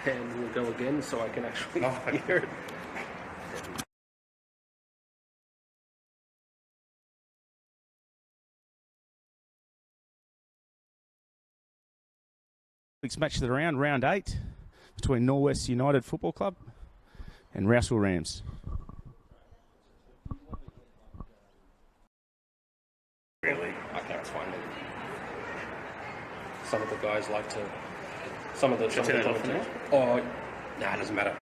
and we'll go again so I can actually okay. hear it. Week's match of the round, round 8, between Norwest United Football Club and Rouse Rams. Really? Okay, it's fine. Some of the guys like to. Some of the. Turn it off now? Oh, nah, it doesn't matter.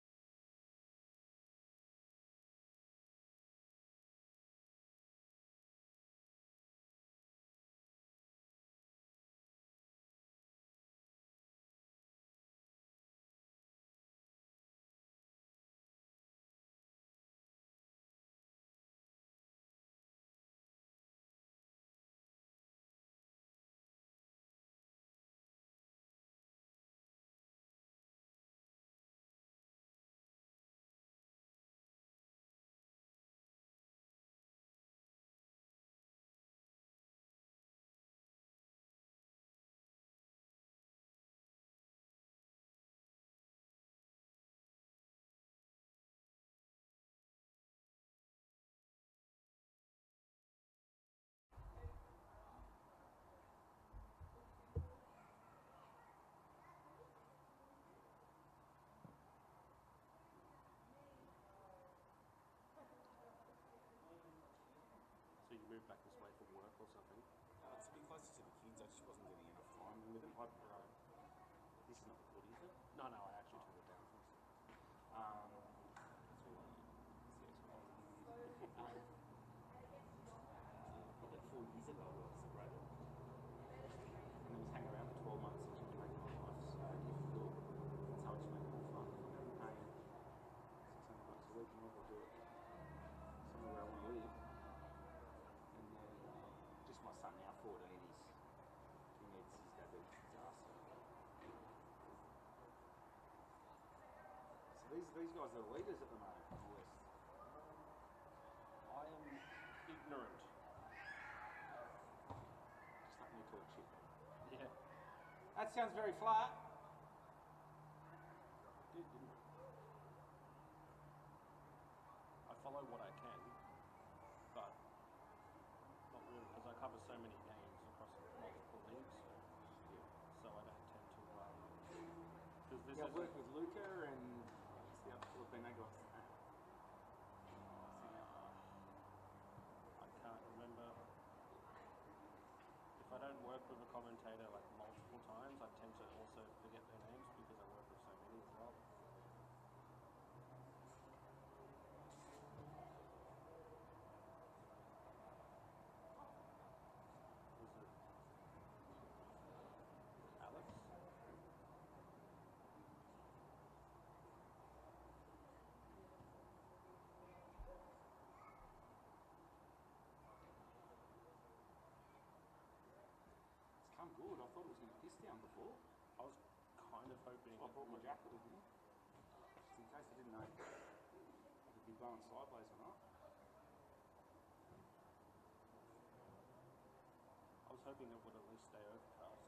So you moved back this way for work or something? It's a bit closer to the kids. I just wasn't getting enough time with them. This is not the footy, is it? No, I actually took it down. Probably 4 years ago I was separated. And it was hanging around for 12 months since you make my life so difficult. That's how I just make it more fun. If I'm ever paying $600 a week, I might as well do it somewhere where I want to live. And then just my son now, 14, he needs his dad to disaster. So these guys are the leaders at the moment in the West. I am ignorant. Just let me talk shit then. Yeah. That sounds very flat. Didn't it? I follow what I can, but not really, because I cover so many games across multiple leagues, so I don't tend to. Because this I've worked with Luca and what's the other Filipino guy? I can't remember. If I don't work with a commentator like multiple times, I tend to also forget their names because I work with so many as well. Was it Alex? It's come good. I thought it was going to piss down before. I was kind of hoping. So I brought my jacket with me. Just in case I didn't know if I could be blowing sideways or not. I was hoping it would at least stay overcast.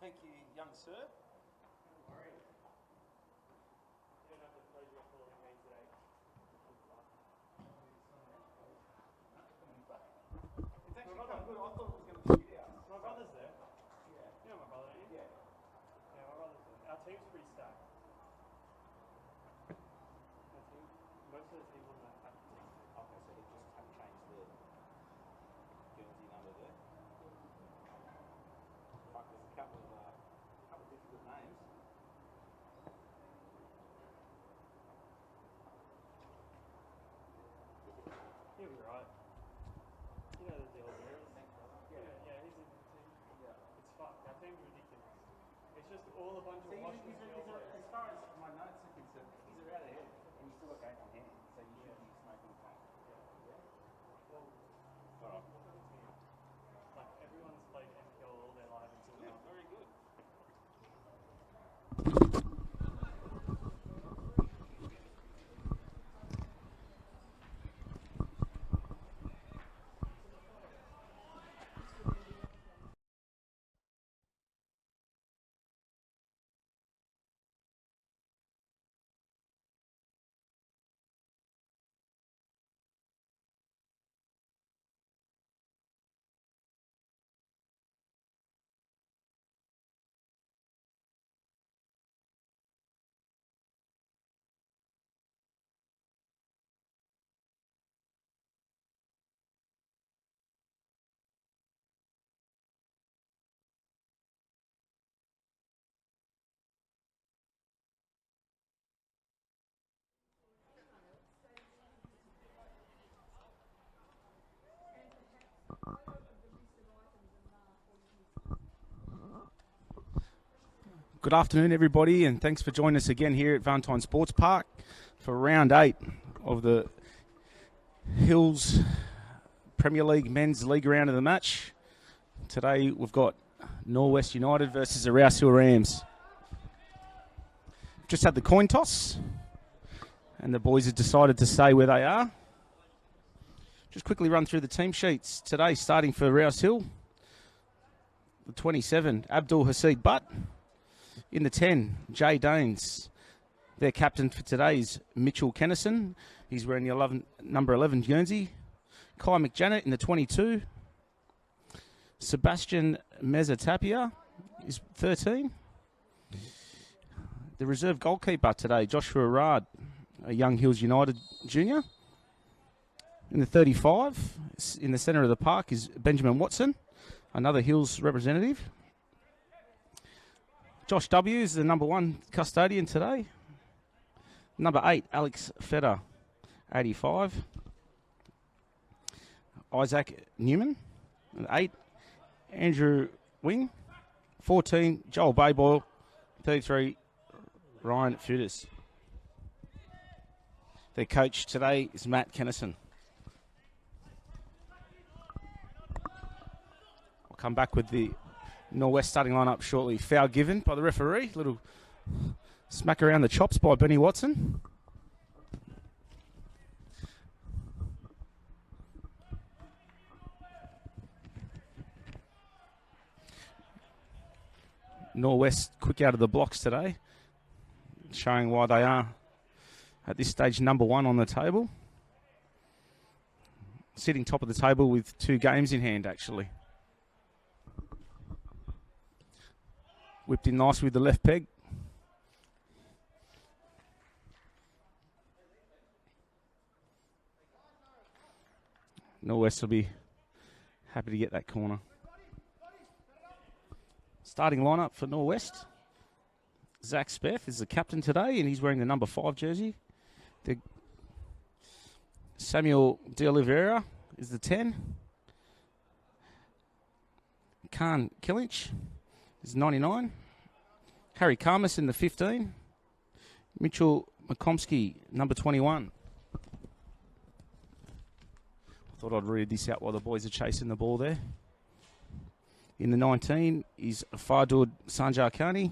Thank you, young sir. It's actually come good. I thought it was going to be out. My brother's there. Yeah. You know my brother, don't you? Yeah. Yeah, my brother's there. Our team's pretty stacked. Our team, most of the team on that have team. Okay, so he just changed the Guernsey number there. Fuck, there's a couple of difficult names. He'll be right. You know the deal there. Yeah, he's in the team. Yeah. It's fucked. Our team's ridiculous. It's just all a bunch of So Washington girls. as far as my notes are concerned, he's around ahead and he's still got game on hand, so you should be smoking the tank. Well, Alright. look at the team. Like everyone's played NPL all their life until Yeah, now. very good. Good afternoon, everybody, and thanks for joining us again here at Valentine Sports Park for round 8 of the Hills Premier League Men's League round of the match. Today we've got Norwest United versus the Rouse Hill Rams. Just had the coin toss, and the boys have decided to stay where they are. Just quickly run through the team sheets today, starting for Rouse Hill. The 27, Abdul Hasid Butt. In the 10, Jay Danes. Their captain for today is Mitchell Kennison. He's wearing the number 11 Guernsey. Kai McJanet in the 22. Sebastian Mezzatapia is 13. The reserve goalkeeper today, Joshua Rard, a Young Hills United junior. In the 35, in the centre of the park, is Benjamin Watson, another Hills representative. Josh W. is the number 1 custodian today. Number 8, Alex Feder, 85. Isaac Newman, 8. Andrew Wing, 14. Joel Bayboyle, 33. Ryan Fudas. Their coach today is Matt Kennison. I'll come back with the Norwest starting lineup shortly. Foul given by the referee. Little smack around the chops by Benny Watson. Norwest quick out of the blocks today, showing why they are at this stage number 1 on the table. Sitting top of the table with 2 games in hand, actually. Whipped in nicely with the left peg. Norwest will be happy to get that corner. Starting lineup for Norwest. Zach Speth is the captain today, and he's wearing the number 5 jersey. Samuel De Oliveira is the 10. Khan Killinch is 99. Harry Karmas in the 15. Mitchell McComsky, number 21. I thought I'd read this out while the boys are chasing the ball there. In the 19 is Fardud Sanjar Khani.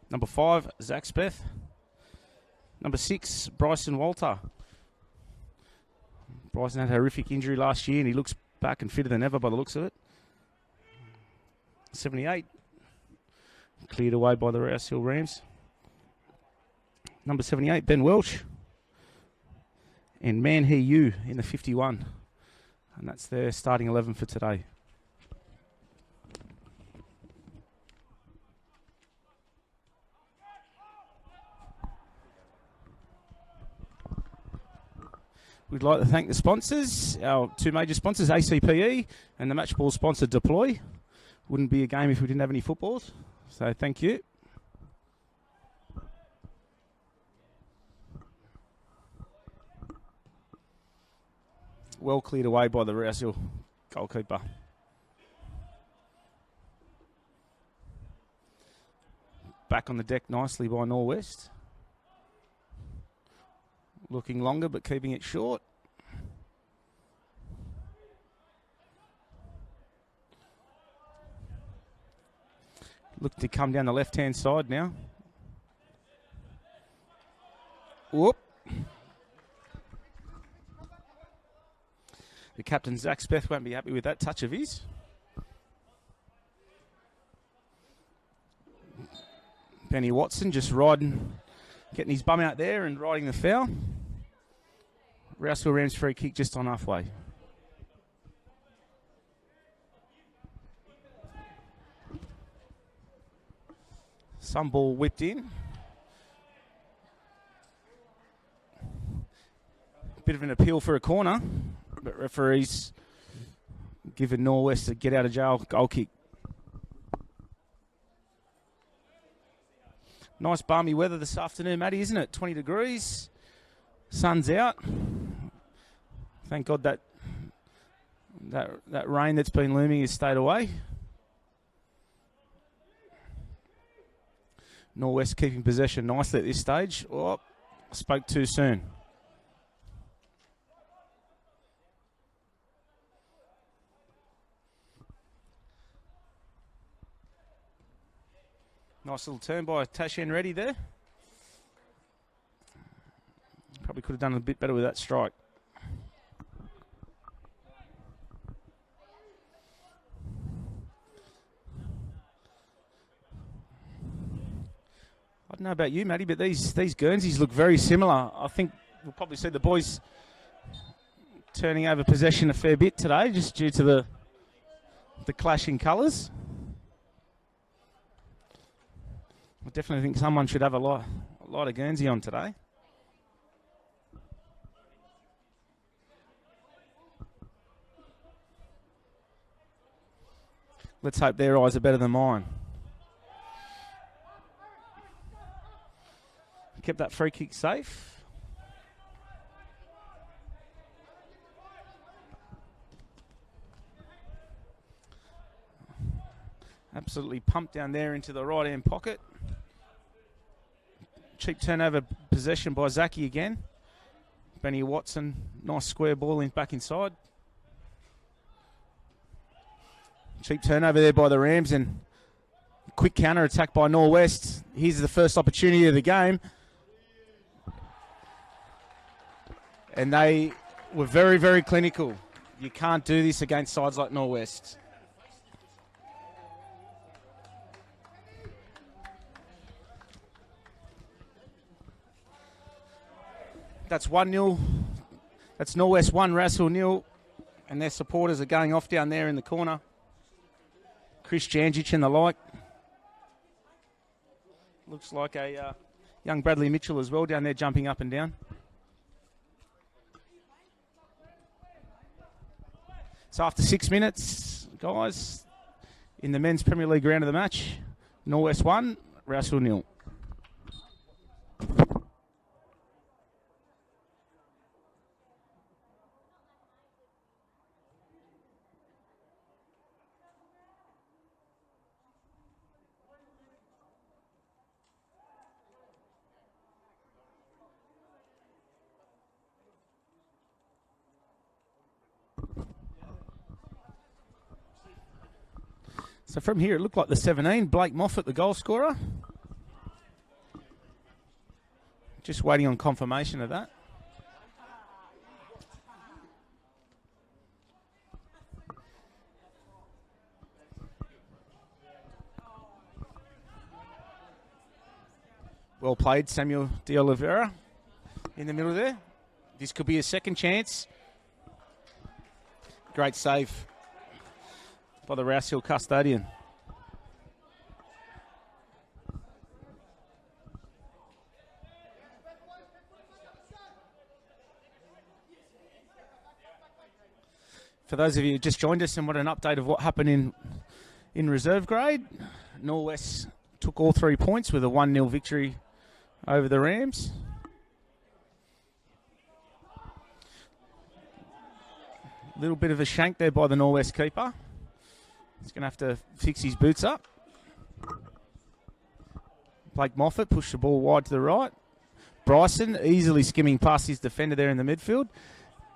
Number 5, Zach Speth. Number 6, Bryson Walter. Bryson had a horrific injury last year, and he looks back and fitter than ever by the looks of it. 78, Cleared away by the Rouse Hill Rams. Number 78, Ben Welch. And Man He You in the 51. And that's their starting 11 for today. We'd like to thank the sponsors, our two major sponsors, ACPE and the match ball sponsor Deploy. Wouldn't be a game if we didn't have any footballs. So thank you. Well cleared away by the Rouse Hill goalkeeper. Back on the deck nicely by Norwest. Looking longer but keeping it short. Look to come down the left-hand side now. Whoop. The captain, Zach Speth, won't be happy with that touch of his. Benny Watson just riding, getting his bum out there and riding the foul. Rouse Hill Rams free kick just on halfway. Some ball whipped in. Bit of an appeal for a corner, but referees giving Norwest a get out of jail goal kick. Nice balmy weather this afternoon, Matty, isn't it? 20 degrees, sun's out. Thank God that rain that's been looming has stayed away. Norwest keeping possession nicely at this stage. Oh, spoke too soon. Nice little turn by Tashan Reddy there. Probably could have done a bit better with that strike. I don't know about you, Matty, but these Guernseys look very similar. I think we'll probably see the boys turning over possession a fair bit today, just due to the clashing colours. I definitely think someone should have a lot of Guernsey on today. Let's hope their eyes are better than mine. Kept that free kick safe. Absolutely pumped down there into the right-hand pocket. Cheap turnover possession by Zaki again. Benny Watson, nice square ball back inside. Cheap turnover there by the Rams and quick counter attack by Norwest. Here's the first opportunity of the game. And they were very, very clinical. You can't do this against sides like Norwest. That's 1-0. That's Norwest 1, Rouse Hill 0. And their supporters are going off down there in the corner. Chris Janjic and the like. Looks like a young Bradley Mitchell as well down there jumping up and down. So after 6 minutes, guys, in the men's Premier League round of the match, Norwest 1, Rouse Hill 0. So from here, it looked like the 17, Blake Moffat, the goal scorer. Just waiting on confirmation of that. Well played, Samuel De Oliveira in the middle there. This could be a second chance. Great save by the Rouse Hill custodian. For those of you who just joined us and want an update of what happened in reserve grade, Norwest took all 3 points with a 1-0 victory over the Rams. Little bit of a shank there by the Norwest keeper. He's going to have to fix his boots up. Blake Moffat pushed the ball wide to the right. Bryson easily skimming past his defender there in the midfield.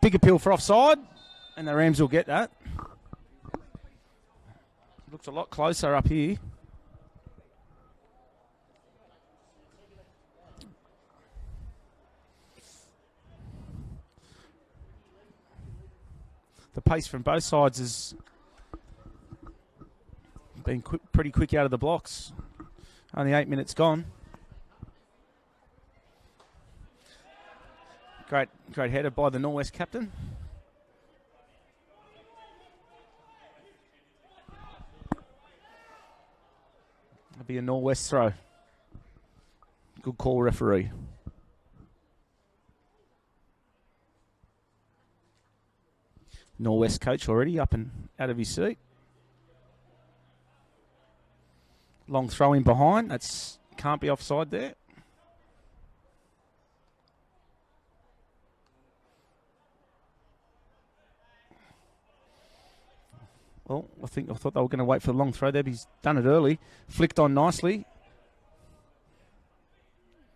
Big appeal for offside, and the Rams will get that. Looks a lot closer up here. The pace from both sides has been pretty quick out of the blocks. Only 8 minutes gone. Great header by the Norwest captain. That'll be a Norwest throw. Good call, referee. Norwest coach already up and out of his seat. Long throw in behind. That's can't be offside there. Well, I thought they were going to wait for the long throw there, but he's done it early. Flicked on nicely.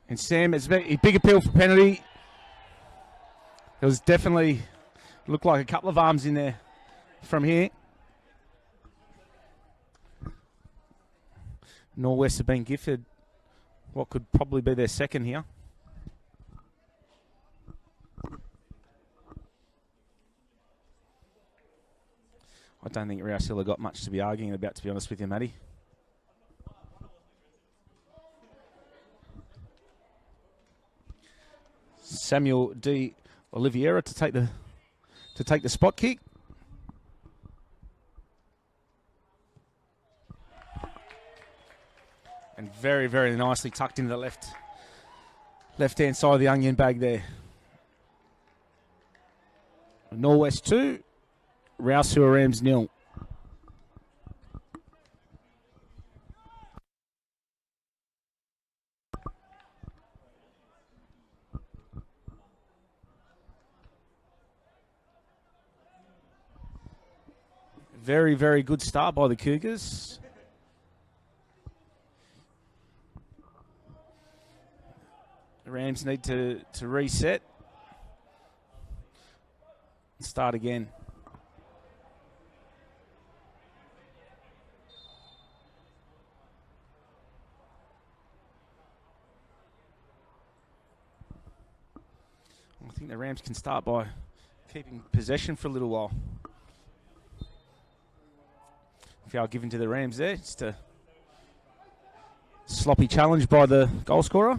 And Sam, it's a big appeal for penalty. It was definitely, looked like a couple of arms in there from here. Norwest have been gifted what could probably be their second here. I don't think Rouse Hill have got much to be arguing about, to be honest with you, Matty. Samuel De Oliveira to take the spot kick. And very, very nicely tucked into the left-hand side of the onion bag there. Norwest 2, Rouse Hill Rams 0. Very, very good start by the Cougars. The Rams need to reset. Start again. I think the Rams can start by keeping possession for a little while. Foul given to the Rams there. Just a sloppy challenge by the goal scorer.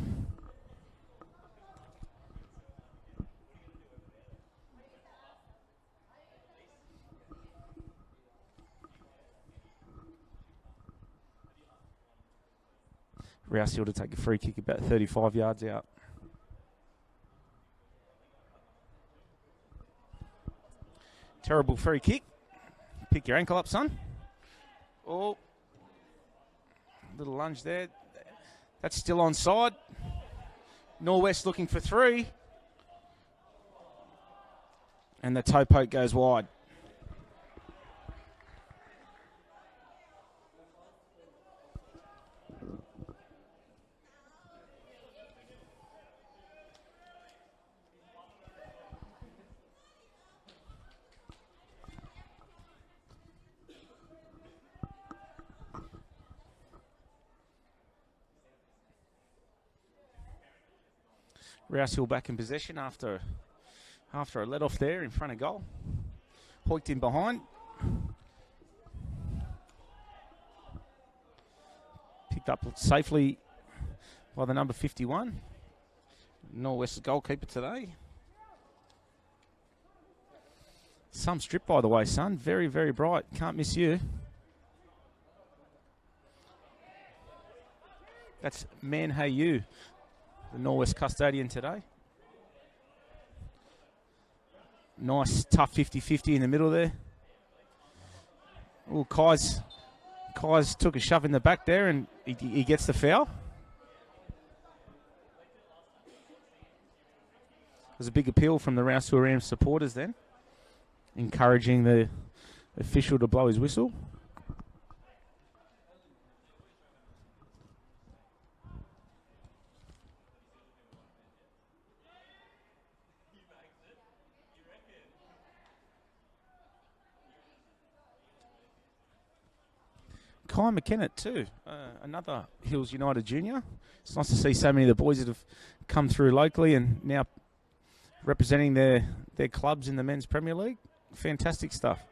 Rouse Hill to take a free kick about 35 yards out. Terrible free kick. Pick your ankle up, son. Oh, little lunge there. That's still onside. Norwest looking for 3. And the toe poke goes wide. Rouse Hill back in possession after a let off there in front of goal. Hoiked in behind. Picked up safely by the number 51. Norwest's goalkeeper today. Some strip, by the way, son. Very, very bright. Can't miss you. That's Man Hey You, the Norwest custodian today. Nice, tough 50-50 in the middle there. Oh, Kai's took a shove in the back there, and he gets the foul. There's a big appeal from the Rouse Rams supporters then, encouraging the official to blow his whistle. Kai McKenna too, another Hills United junior. It's nice to see so many of the boys that have come through locally and now representing their clubs in the Men's Premier League. Fantastic stuff.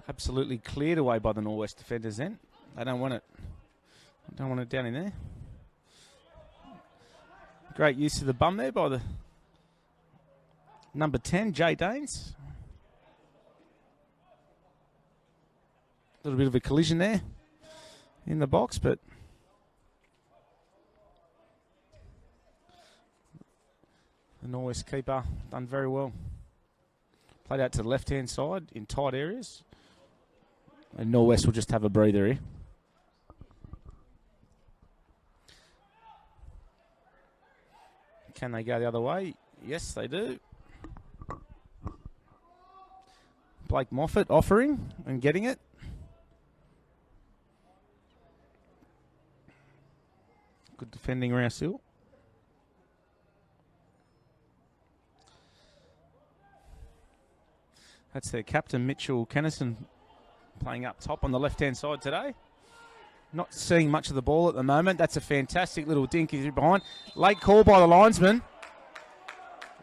Absolutely cleared away by the Norwest defenders then. They don't want it. Don't want it down in there. Great use of the bum there by the number 10, Jay Danes. A little bit of a collision there in the box, but the Norwest keeper done very well. Played out to the left-hand side in tight areas. And Norwest will just have a breather here. Can they go the other way? Yes, they do. Blake Moffat offering and getting it. Good defending Rouse Hill. That's their captain, Mitchell Kennison, playing up top on the left-hand side today. Not seeing much of the ball at the moment. That's a fantastic little dinky through behind. Late call by the linesman.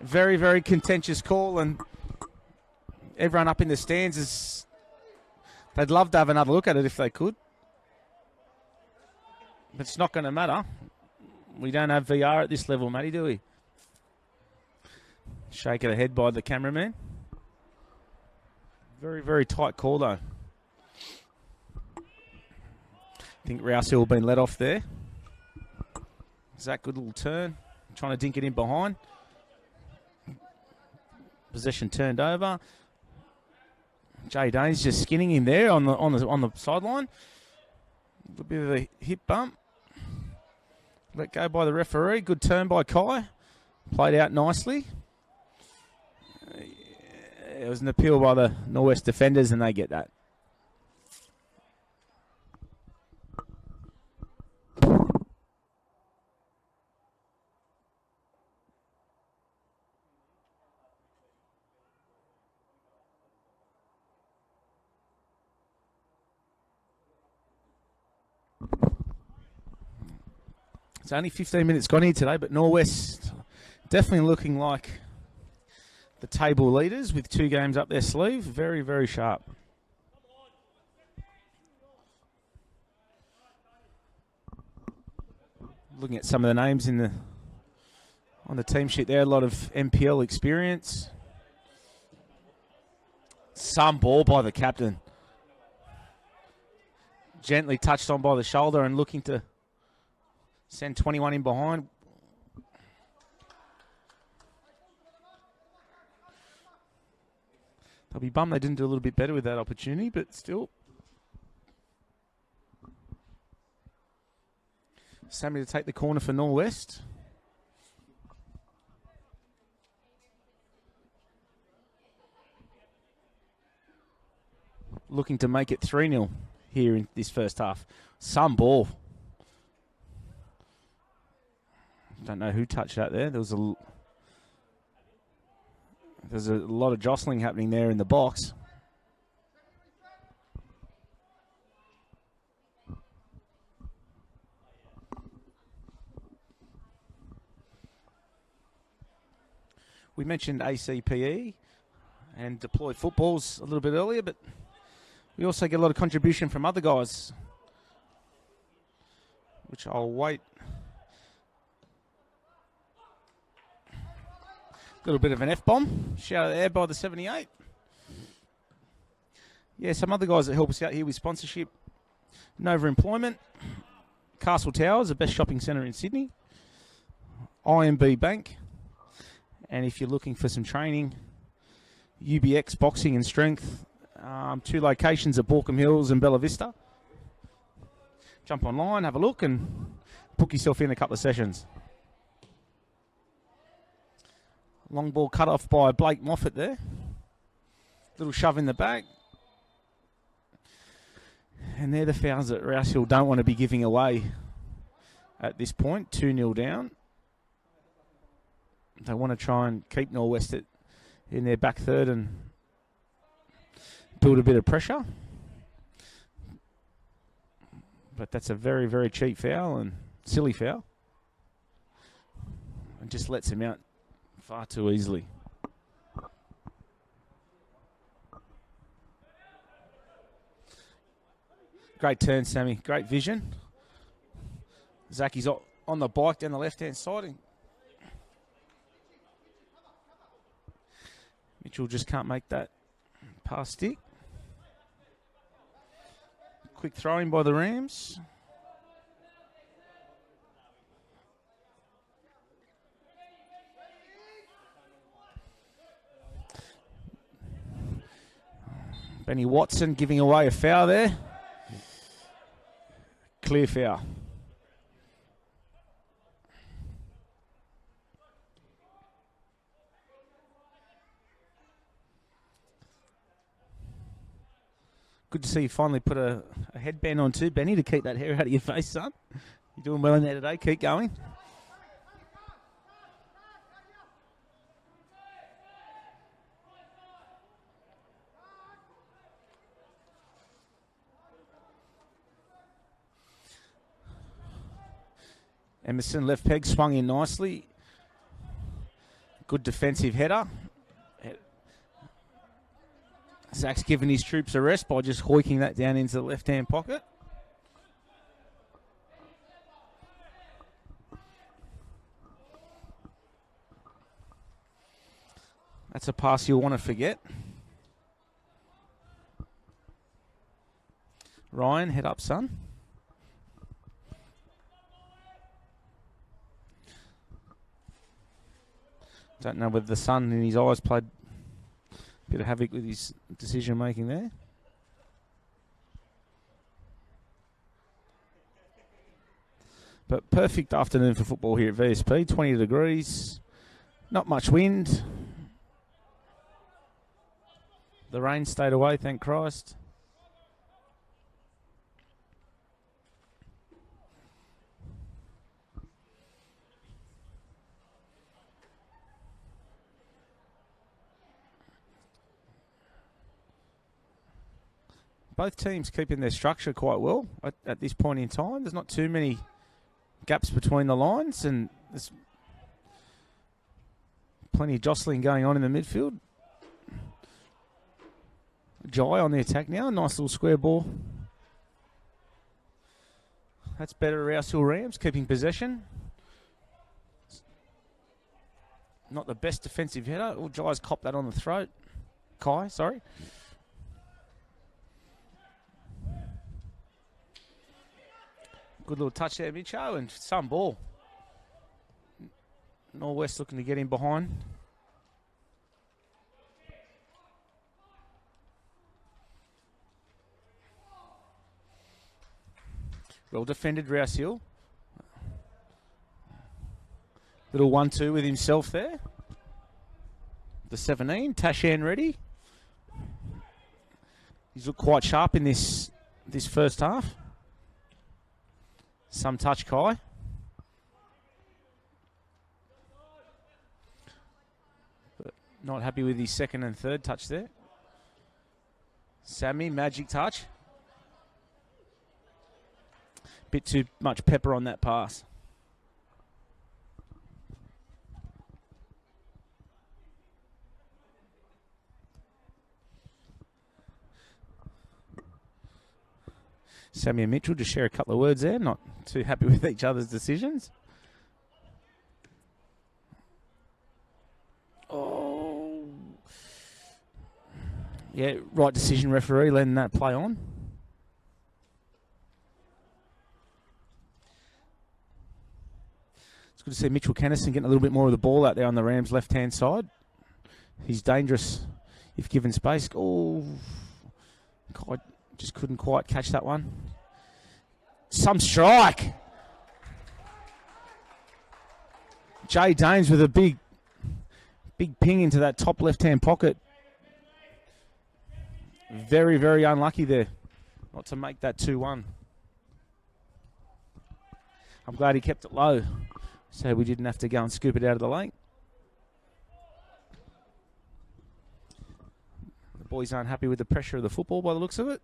Very, very contentious call, and everyone up in the stands is... They'd love to have another look at it if they could. But it's not going to matter. We don't have VR at this level, Matty, do we? Shake it ahead by the cameraman. Very, very tight call, though. I think Rouse Hill been let off there. Zach, good little turn. Trying to dink it in behind. Possession turned over. Jay Danes just skinning him there on the sideline. A little bit of a hip bump. Let go by the referee. Good turn by Kai. Played out nicely. It was an appeal by the Norwest defenders, and they get that. It's only 15 minutes gone here today, but Norwest definitely looking like the table leaders with 2 games up their sleeve. Very, very sharp. Looking at some of the names on the team sheet there, a lot of MPL experience. Some ball by the captain. Gently touched on by the shoulder and looking to send 21 in behind. They'll be bummed they didn't do a little bit better with that opportunity, but still. Sammy to take the corner for Norwest. Looking to make it 3-0 here in this first half. Some ball. Don't know who touched that there. There's a lot of jostling happening there in the box. we mentioned ACPE and deployed footballs a little bit earlier, but we also get a lot of contribution from other guys, which I'll wait. A little bit of an F-bomb. Shout out there by the 78. Yeah, some other guys that help us out here with sponsorship. Nova Employment. Castle Towers, the best shopping centre in Sydney. IMB Bank. And if you're looking for some training, UBX Boxing and Strength. 2 locations at Borkham Hills and Bella Vista. Jump online, have a look, and book yourself in a couple of sessions. Long ball cut off by Blake Moffat there. Little shove in the back. And they're the fouls that Rouse Hill don't want to be giving away at this point. 2-0 down. They want to try and keep Norwest in their back third and build a bit of pressure. But that's a very, very cheap foul and silly foul. And just lets him out far too easily. Great turn, Sammy. Great vision. Zacky's on the bike down the left-hand side. Mitchell just can't make that pass stick. Quick throw-in by the Rams. Benny Watson giving away a foul there. Clear foul. Good to see you finally put a headband on too, Benny, to keep that hair out of your face, son. You're doing well in there today. Keep going. Emerson, left peg, swung in nicely. Good defensive header. Zach's given his troops a rest by just hoiking that down into the left-hand pocket. That's a pass you'll want to forget. Ryan, head up, son. Don't know whether the sun in his eyes played a bit of havoc with his decision making there. But perfect afternoon for football here at VSP. 20 degrees, not much wind. The rain stayed away, thank Christ. Both teams keeping their structure quite well at this point in time. There's not too many gaps between the lines, and there's plenty of jostling going on in the midfield. Jai on the attack now. Nice little square ball. That's better. Rouse Hill Rams keeping possession. Not the best defensive header. Oh, Jai's copped that on the throat. Kai, sorry. Good little touch there, Micho, and some ball. Norwest looking to get in behind. Well defended, Rouse Hill. Little 1-2 with himself there. The 17, Tashan ready. He's looked quite sharp in this first half. Some touch, Kai. But not happy with his second and third touch there. Sammy, magic touch. Bit too much pepper on that pass. Sammy and Mitchell just share a couple of words there. Not too happy with each other's decisions. Oh. Yeah, right decision, referee, letting that play on. It's good to see Mitchell Kennison getting a little bit more of the ball out there on the Rams' left-hand side. He's dangerous if given space. Oh, God, just couldn't quite catch that one. Some strike. Jay Dames with a big ping into that top left-hand pocket. Very, very unlucky there not to make that 2-1. I'm glad he kept it low so we didn't have to go and scoop it out of the lane. The boys aren't happy with the pressure of the football by the looks of it.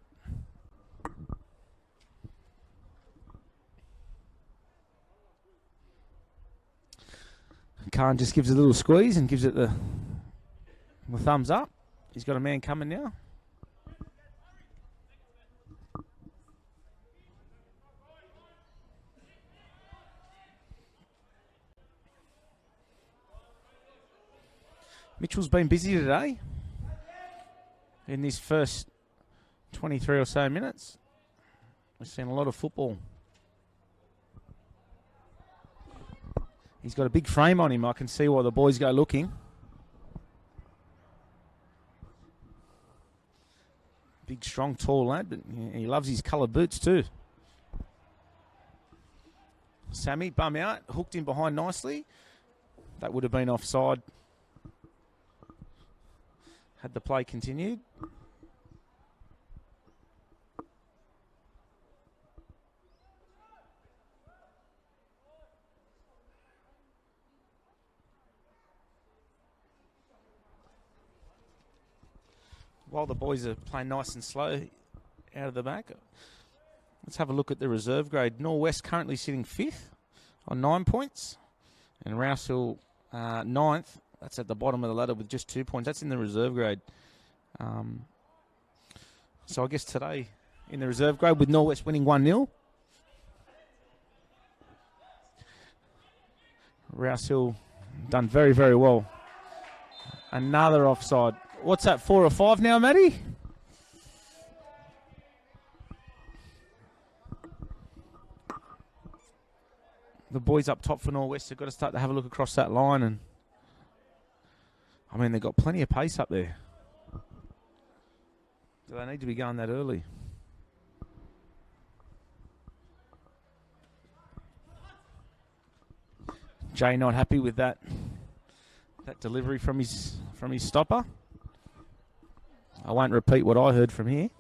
Khan just gives a little squeeze and gives it the thumbs up. He's got a man coming now. Mitchell's been busy today in this first 23 or so minutes. We've seen a lot of football. He's got a big frame on him. I can see why the boys go looking. Big, strong, tall lad, but he loves his coloured boots too. Sammy, bum out, hooked in behind nicely. That would have been offside had the play continued. While the boys are playing nice and slow out of the back, let's have a look at the reserve grade. Norwest currently sitting 5th on 9 points, and Rouse 9th. That's at the bottom of the ladder with just 2 points. That's in the reserve grade. So I guess today in the reserve grade with Norwest winning 1-0. Rouse Hill done very, very well. Another offside. What's that, 4 or 5 now, Matty? The boys up top for Norwest have got to start to have a look across that line, and I mean, they've got plenty of pace up there. Do they need to be going that early? Jay not happy with that delivery from his stopper. I won't repeat what I heard from here.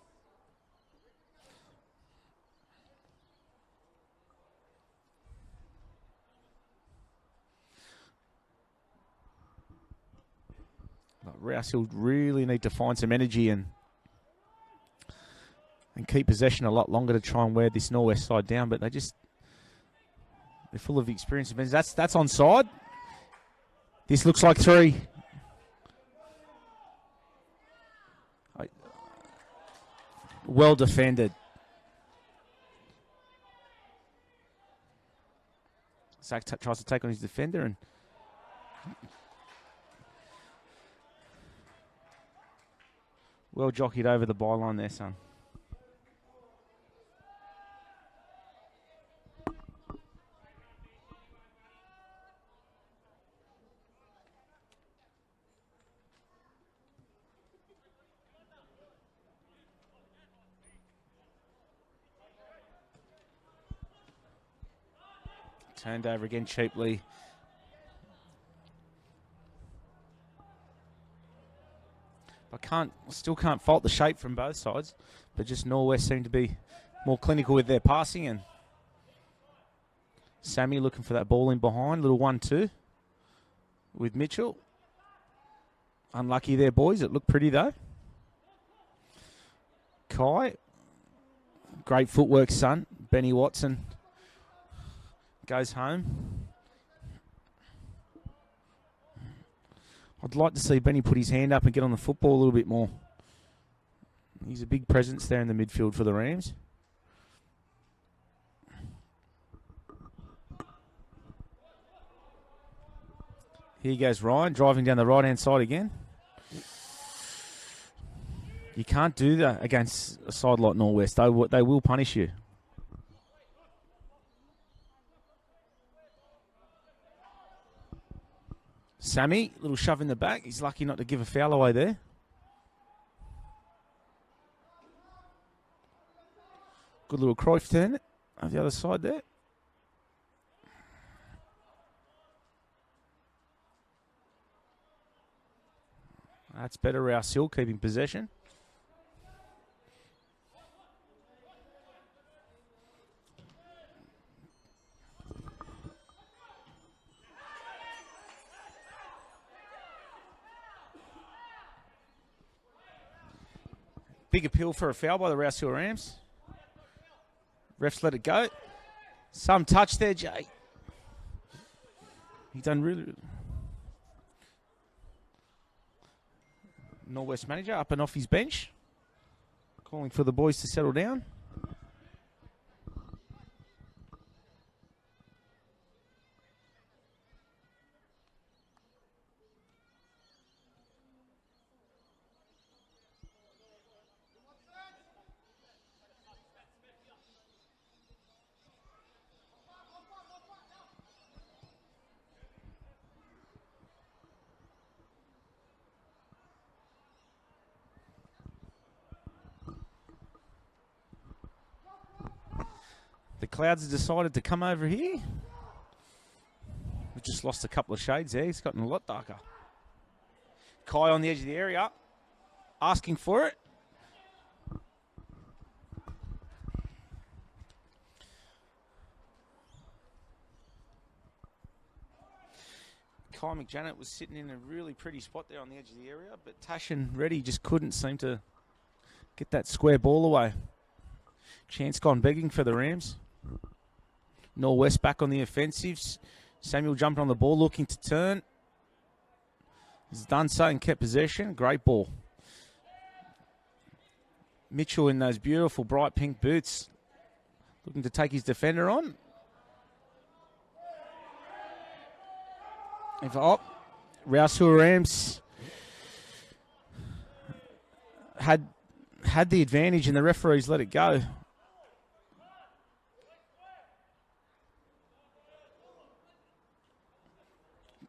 Rouse Hill really need to find some energy and keep possession a lot longer to try and wear this Norwest side down, but they're full of experience. That's onside. This looks like 3. Well defended. Zach tries to take on his defender and well jockeyed over the byline there, son. Turned over again cheaply. Still can't fault the shape from both sides, but just Norwest seem to be more clinical with their passing, and Sammy looking for that ball in behind, little 1-2 with Mitchell. Unlucky there, boys. It looked pretty though. Kai, great footwork, son. Benny Watson goes home. I'd like to see Benny put his hand up and get on the football a little bit more. He's a big presence there in the midfield for the Rams. Here goes Ryan, driving down the right-hand side again. You can't do that against a side like Norwest. They will punish you. Sammy, little shove in the back. He's lucky not to give a foul away there. Good little Cruyff turn on the other side there. That's better. Rouse Hill keeping possession. Big appeal for a foul by the Rouse Hill Rams. Refs let it go. Some touch there, Jay. He done really. Norwest manager up and off his bench, calling for the boys to settle down. The Clouds have decided to come over here. We've just lost a couple of shades there. He's gotten a lot darker. Kai on the edge of the area, asking for it. Kai McJanet was sitting in a really pretty spot there on the edge of the area, but Tash and Reddy just couldn't seem to get that square ball away. Chance gone begging for the Rams. Norwest back on the offensives. Samuel jumping on the ball, looking to turn. He's done so and kept possession. Great ball. Mitchell in those beautiful bright pink boots, looking to take his defender on. And for Rouse Hill Rams had the advantage and the referees let it go.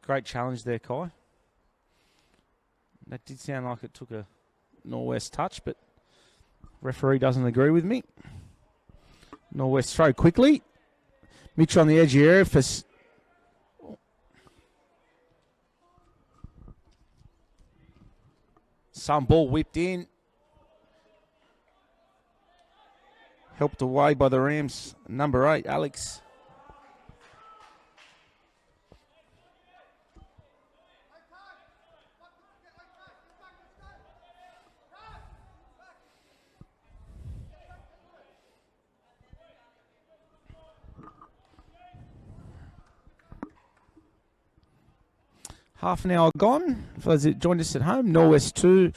Great challenge there, Kai. That did sound like it took a Norwest touch, but referee doesn't agree with me. Norwest throw quickly. Mitch on the edge of the area for... Some ball whipped in. Helped away by the Rams. Number 8, Alex. Half an hour gone. For those that joined us at home, Norwest 2,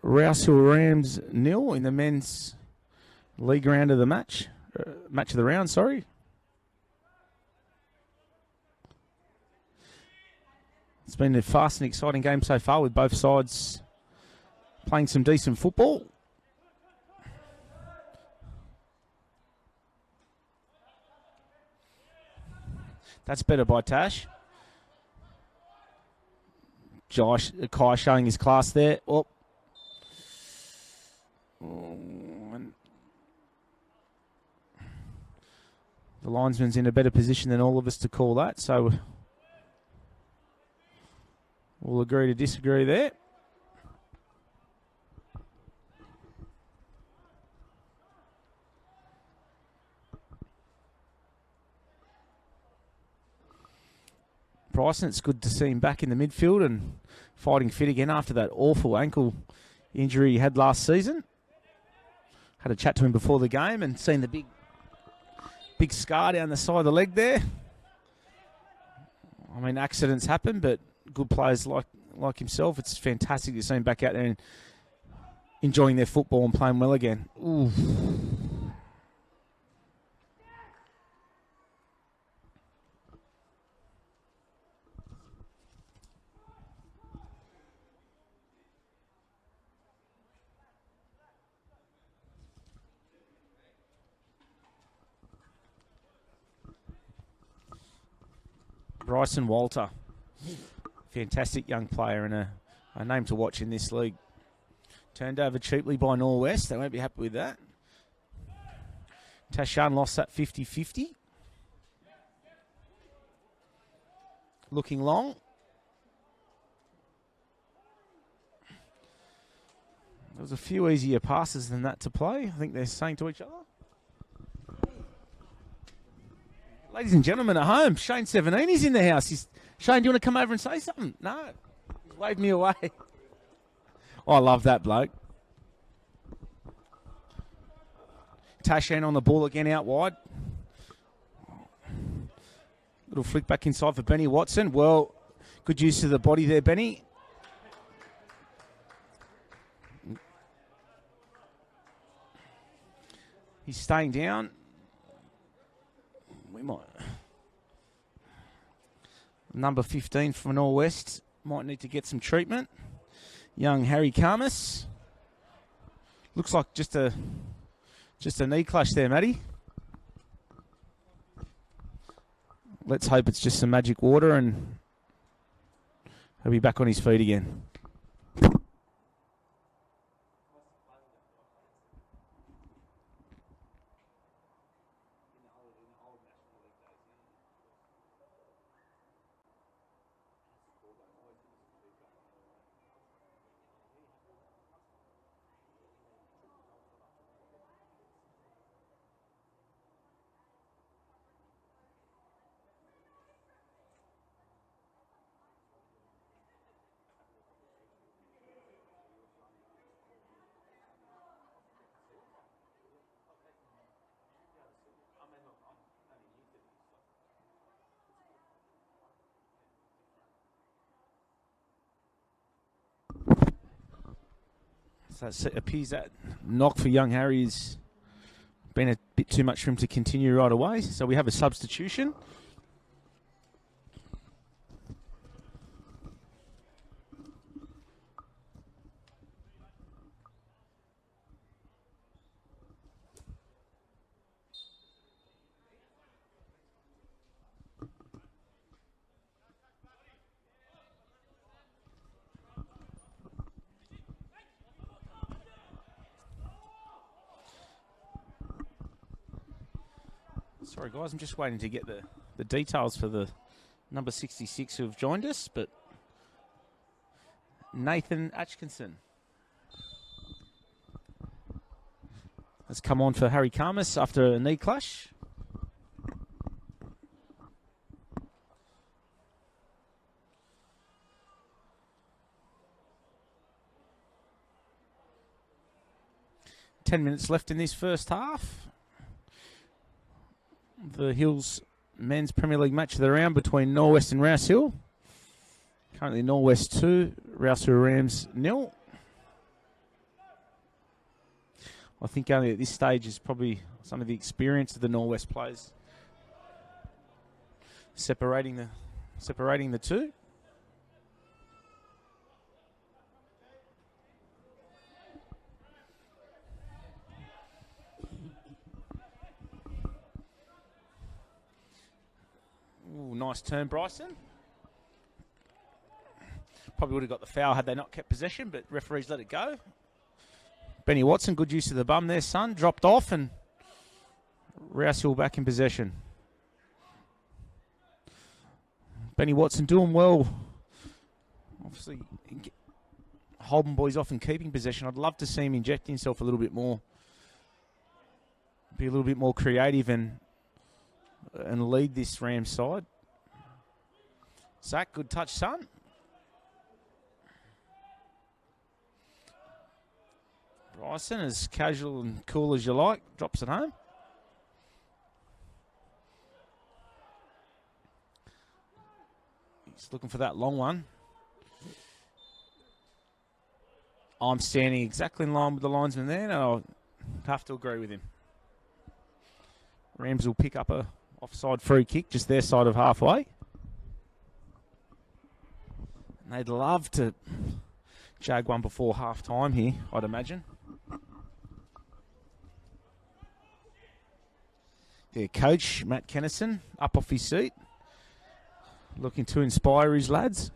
Rouse Hill Rams 0 in the men's league round of the match. Match of the round, sorry. It's been a fast and exciting game so far with both sides playing some decent football. That's better by Tash. Kai showing his class there. Oh. The linesman's in a better position than all of us to call that, so we'll agree to disagree there. Bryson, it's good to see him back in the midfield and fighting fit again after that awful ankle injury he had last season. Had a chat to him before the game and seen the big scar down the side of the leg there. I mean, accidents happen, but good players like himself, it's fantastic to see him back out there and enjoying their football and playing well again. Ooh. Bryson Walter. Fantastic young player and a name to watch in this league. Turned over cheaply by Norwest. They won't be happy with that. Tashan lost that 50-50. Looking long. There was a few easier passes than that to play. I think they're saying to each other. Ladies and gentlemen at home, Shane 17 is in the house. Shane, do you want to come over and say something? No. He's waved me away. Oh, I love that bloke. Tashan on the ball again out wide. Little flick back inside for Benny Watson. Well, good use of the body there, Benny. He's staying down. We might. Number 15 from Norwest might need to get some treatment. Young Harry Karmas. Looks like just a knee clash there, Matty. Let's hope it's just some magic water and he'll be back on his feet again. So it appears that knock for young Harry has been a bit too much for him to continue right away. So we have a substitution. Sorry, guys, I'm just waiting to get the details for the number 66 who have joined us, but Nathan Atkinson has come on for Harry Karmas after a knee clash. Ten minutes left in this first half. The Hills men's Premier League match of the round between Norwest and Rouse Hill. Currently Norwest 2, Rouse Hill Rams 0. I think only at this stage is probably some of the experience of the Norwest players separating the two. Ooh, nice turn, Bryson. Probably would have got the foul had they not kept possession, but referees let it go. Benny Watson, good use of the bum there, son. Dropped off and Rouse Hill back in possession. Benny Watson doing well. Obviously, Holden boys often keeping possession. I'd love to see him inject himself a little bit more. Be a little bit more creative and lead this Rams side. Zach, good touch, son. Bryson, as casual and cool as you like, drops it home. He's looking for that long one. I'm standing exactly in line with the linesman there, and I'll have to agree with him. Rams will pick up a offside free kick just their side of halfway. And they'd love to jag one before half time here, I'd imagine. Their coach, Matt Kennison, up off his seat. Looking to inspire his lads.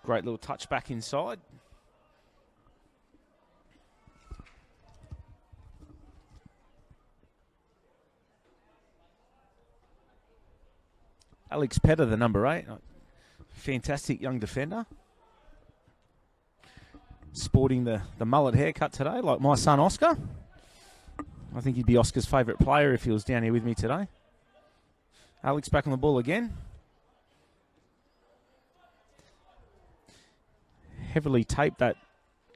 Great little touch back inside. Alex Petter, the number 8. Fantastic young defender. Sporting the mullet haircut today, like my son Oscar. I think he'd be Oscar's favourite player if he was down here with me today. Alex back on the ball again. Heavily taped that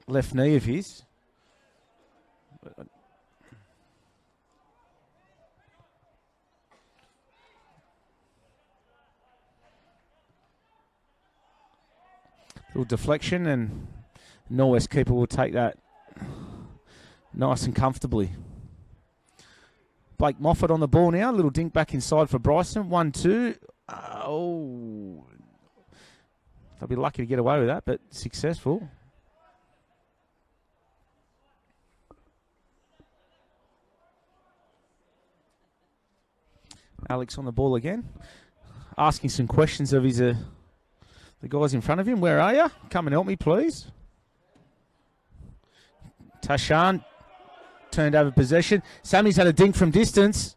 left knee of his. Little deflection, and Norwest keeper will take that nice and comfortably. Blake Moffat on the ball now. Little dink back inside for Bryson. 1-2. Oh. They'll be lucky to get away with that, but successful. Alex on the ball again. Asking some questions of his... the guys in front of him. Where are you? Come and help me, please. Tashan turned over possession. Sammy's had a dink from distance.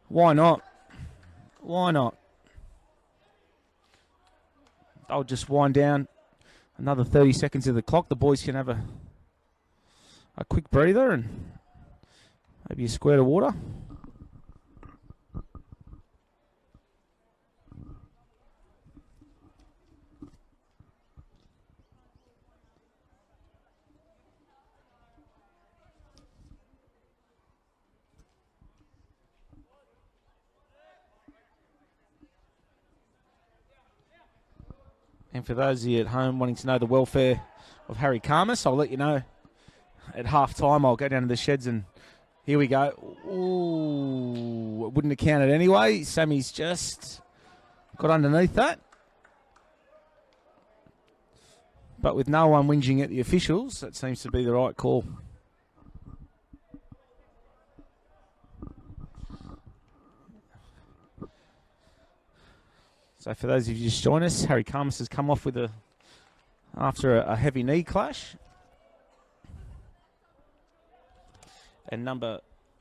Why not? Why not? I'll just wind down another 30 seconds of the clock. The boys can have a quick breather and maybe a squirt of water. And for those of you at home wanting to know the welfare of Harry Karmas, I'll let you know at half time. I'll go down to the sheds and here we go. Ooh, it wouldn't have counted anyway. Sammy's just got underneath that. But with no one whinging at the officials, that seems to be the right call. So for those of you just join us, Harry Karmas has come off with after a heavy knee clash. And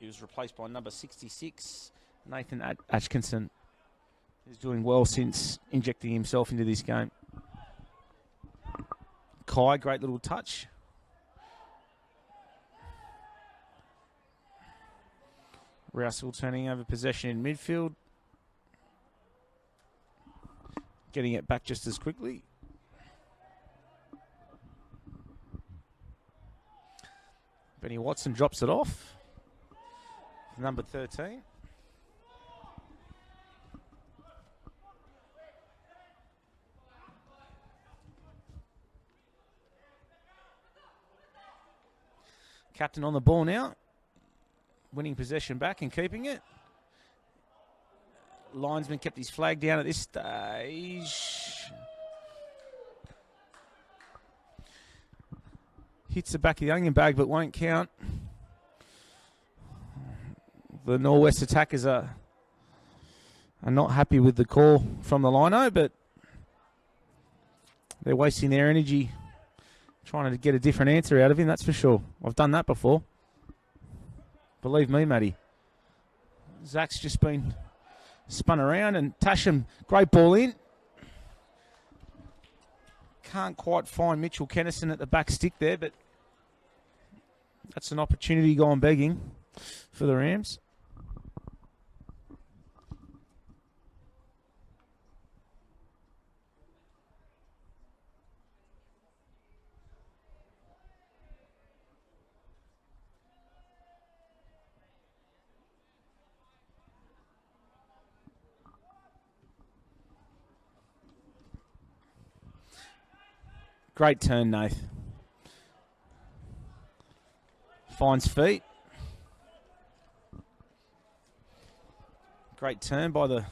he was replaced by number 66, Nathan Atkinson, who's doing well since injecting himself into this game. Kai, great little touch. Russell turning over possession in midfield. Getting it back just as quickly. Benny Watson drops it off. Number 13. Captain on the ball now. Winning possession back and keeping it. Linesman kept his flag down at this stage. Hits the back of the onion bag but won't count. The Norwest attackers are not happy with the call from the lino, but they're wasting their energy trying to get a different answer out of him, that's for sure. I've done that before. Believe me, Matty. Zach's just been spun around, and Tasham, great ball in. Can't quite find Mitchell Kennison at the back stick there, but that's an opportunity gone begging for the Rams. Great turn, Nath. Finds feet. Great turn by the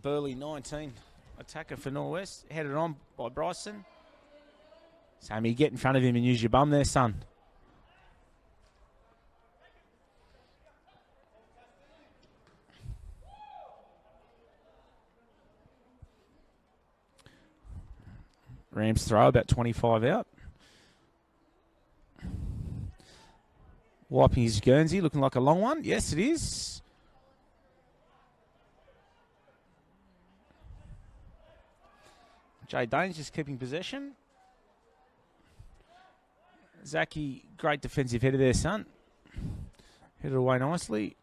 burly 19 attacker for Norwest. Headed on by Bryson. Sammy, get in front of him and use your bum there, son. Rams throw about 25 out. Wiping his Guernsey, looking like a long one. Yes, it is. Jay Danes just keeping possession. Zaki, great defensive header there, son. Headed away nicely.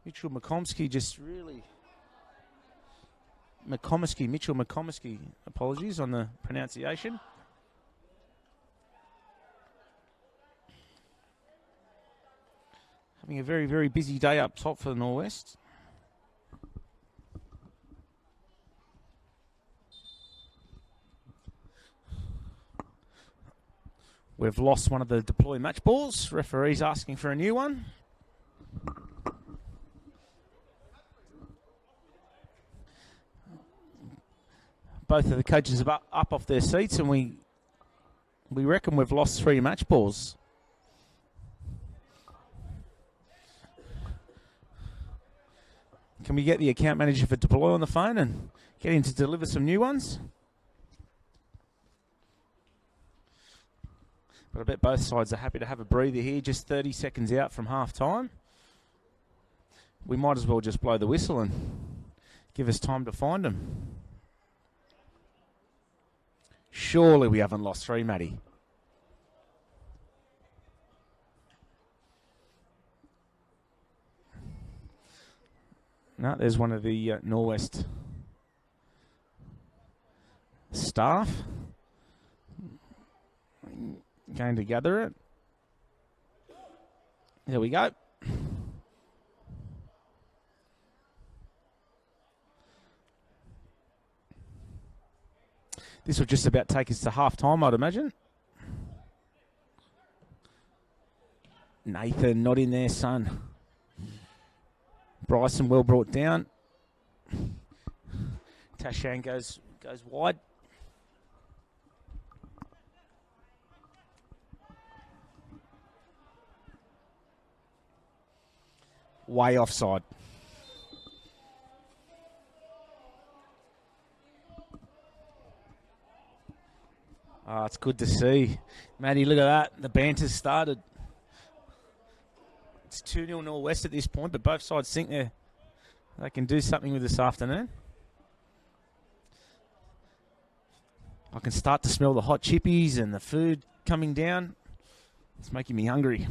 Mitchell McComsky just really... Mitchell McComsky, apologies on the pronunciation. Having a very, very busy day up top for the Norwest. We've lost one of the deploy match balls. Referee's asking for a new one. Both of the coaches are up off their seats, and we reckon we've lost 3 match balls. Can we get the account manager for deploy on the phone and get him to deliver some new ones? But I bet both sides are happy to have a breather here, just 30 seconds out from half time. We might as well just blow the whistle and give us time to find them. Surely we haven't lost 3, Matty. No, there's one of the Norwest staff going to gather it. There we go. This will just about take us to half time, I'd imagine. Nathan not in there, son. Bryson well brought down. Tashan goes wide. Way offside. Oh, it's good to see. Matty, look at that. The banter's started. It's 2-0 Norwest at this point, but both sides think they can do something with this afternoon. I can start to smell the hot chippies and the food coming down. It's making me hungry.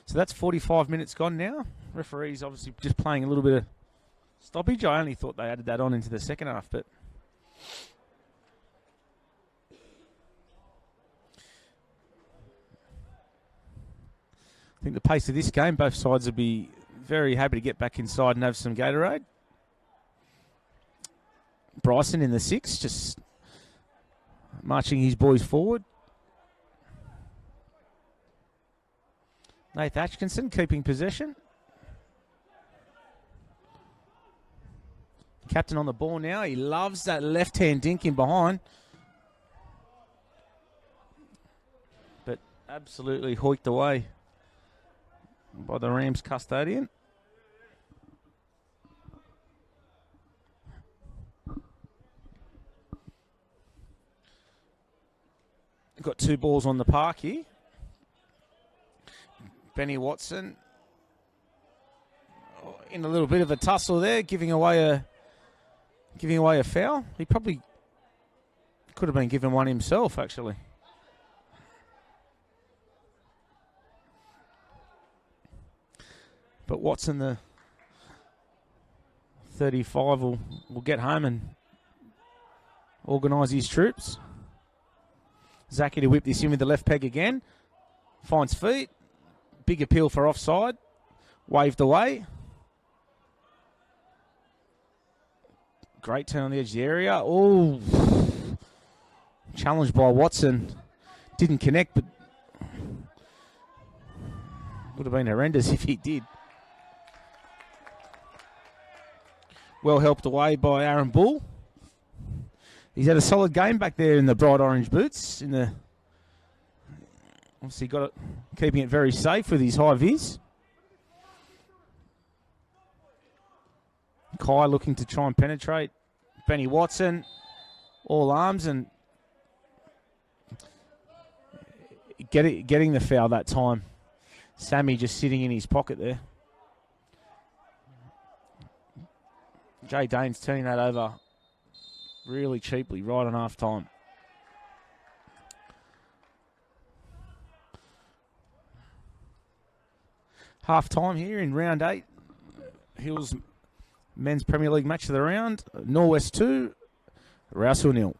So that's 45 minutes gone now. Referee's obviously just playing a little bit of stoppage. I only thought they added that on into the second half, but I think the pace of this game, both sides would be very happy to get back inside and have some Gatorade. Bryson in the 6, just marching his boys forward. Nath Atkinson keeping possession. Captain on the ball now. He loves that left-hand dink in behind. But absolutely hoiked away by the Rams custodian. Got 2 balls on the park here. Benny Watson in a little bit of a tussle there, giving away a foul. He probably could have been given one himself, actually. But Watson, the 35, will get home and organise his troops. Zaki to whip this in with the left peg again. Finds feet. Big appeal for offside. Waved away. Great turn on the edge of the area. Oh, challenged by Watson. Didn't connect, but would have been horrendous if he did. Well helped away by Aaron Bull. He's had a solid game back there in the bright orange boots. Obviously got it, keeping it very safe with his high vis. Kai looking to try and penetrate. Benny Watson, all arms and getting the foul that time. Sammy just sitting in his pocket there. Jay Dane's turning that over really cheaply right on half time. Half time here in round 8. Hills Men's Premier League match of the round. Norwest 2, Rouse 0.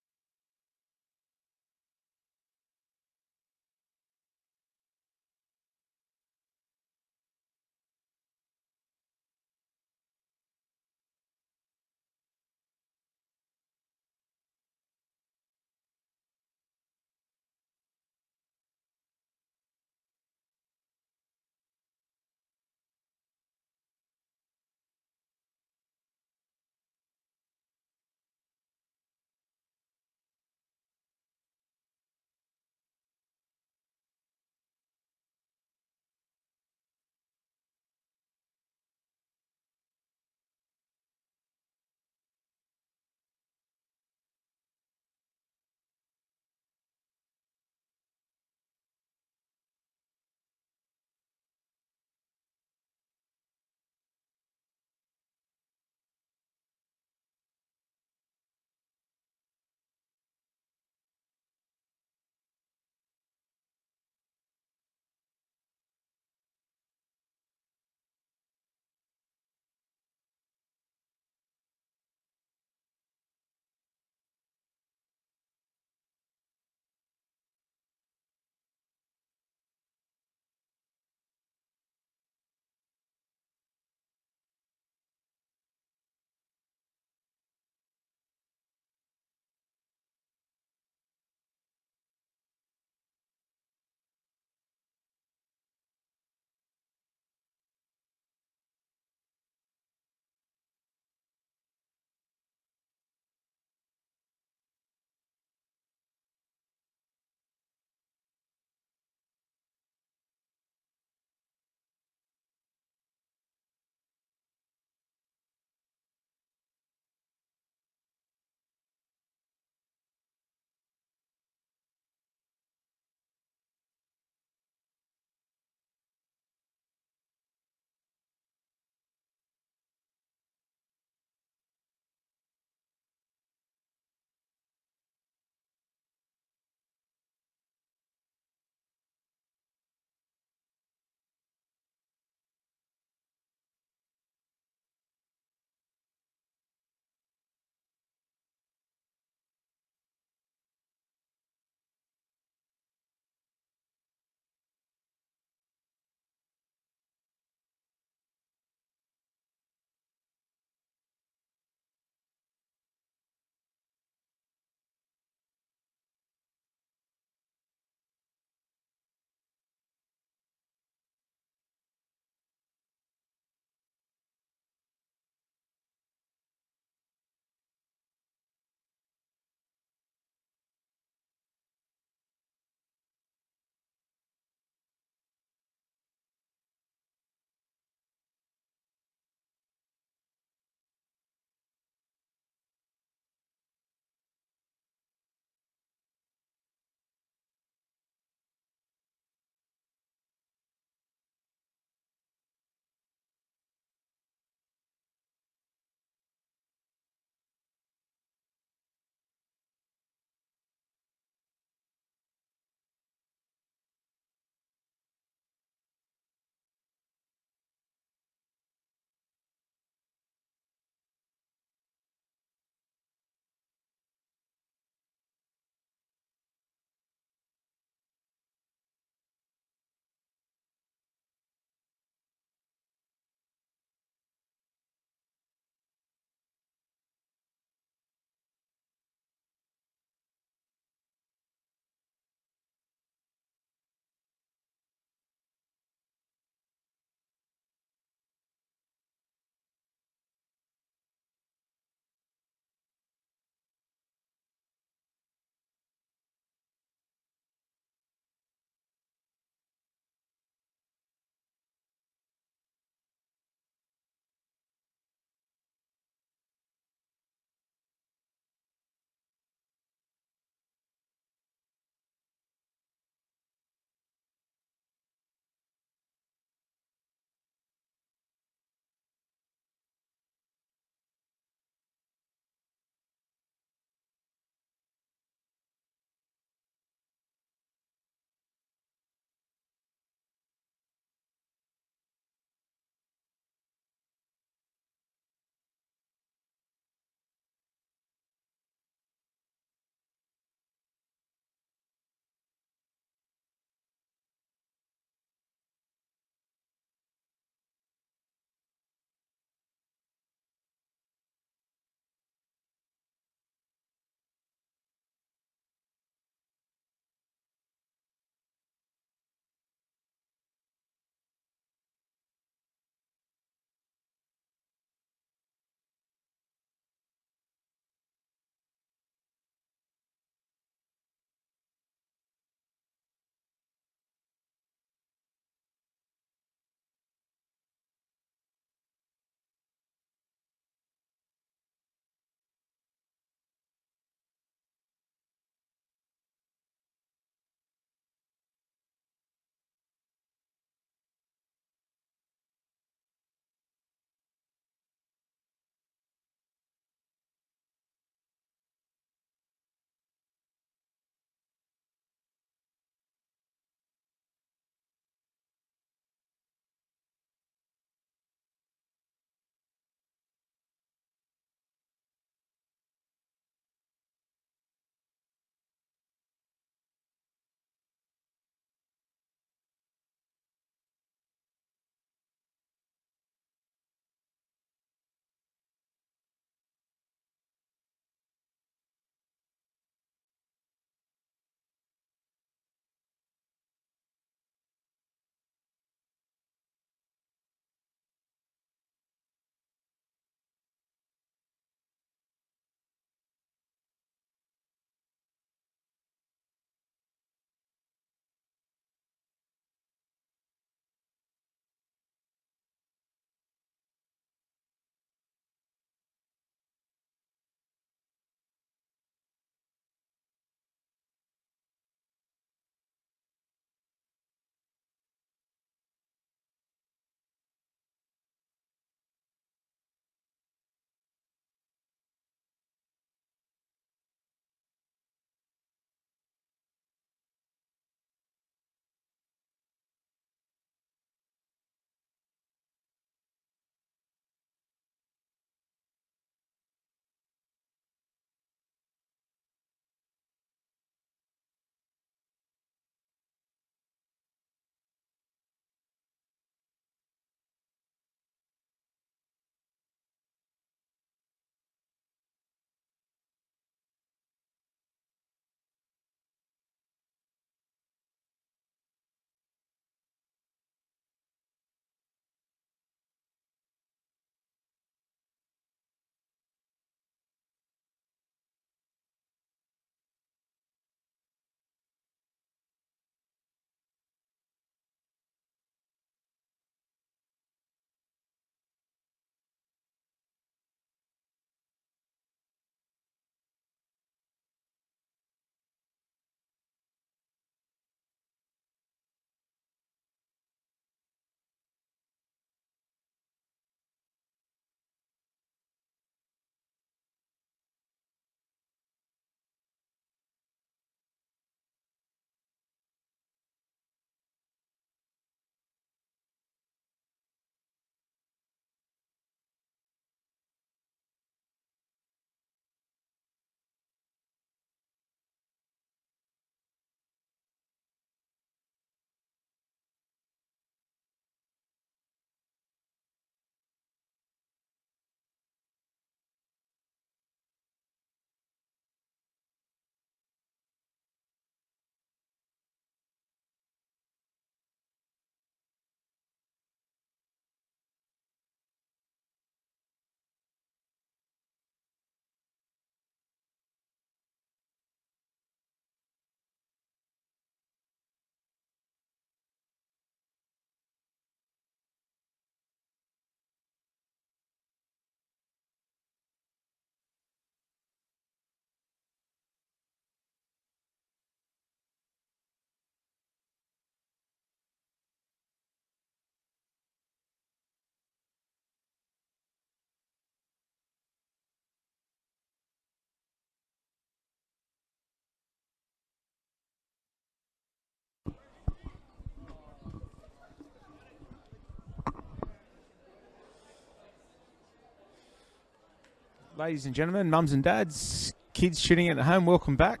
Ladies and gentlemen, mums and dads, kids tuning in at home, welcome back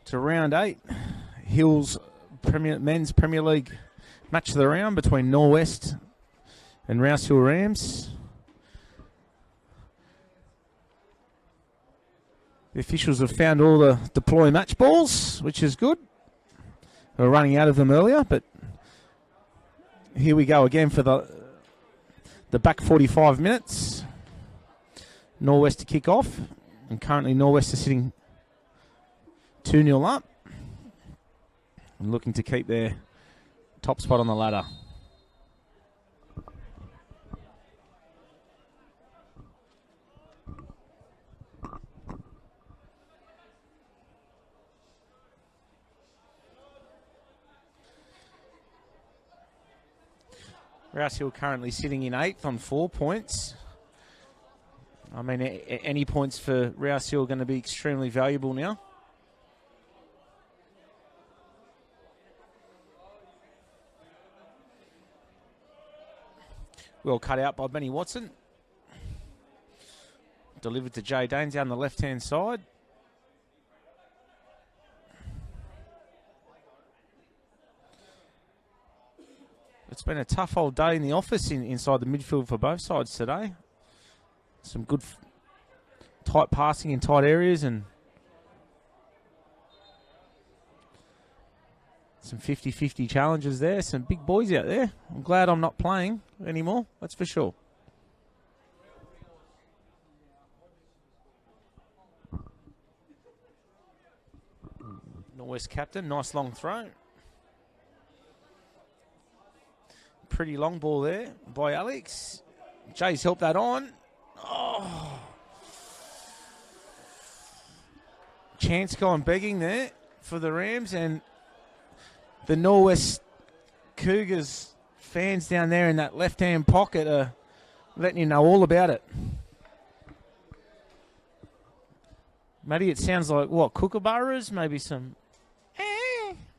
to round 8. Hills Men's Premier League match of the round between Norwest and Rouse Hill Rams. The officials have found all the deploy match balls, which is good. They were running out of them earlier, but here we go again for the back 45 minutes. Norwest to kick off, and currently Norwest is sitting 2-0 up and looking to keep their top spot on the ladder. Rouse Hill currently sitting in 8th on 4 points. I mean, any points for Rouse Hill are going to be extremely valuable now. Well cut out by Benny Watson. Delivered to Jay Danes down the left-hand side. It's been a tough old day in the office inside the midfield for both sides today. Some good tight passing in tight areas and some 50-50 challenges there. Some big boys out there. I'm glad I'm not playing anymore, that's for sure. Norwest captain, nice long throw. Pretty long ball there by Alex. Jay's helped that on. Oh. Chance gone begging there for the Rams, and the Norwest Cougars fans down there in that left-hand pocket are letting you know all about it. Matty, it sounds like, what, kookaburras? Maybe some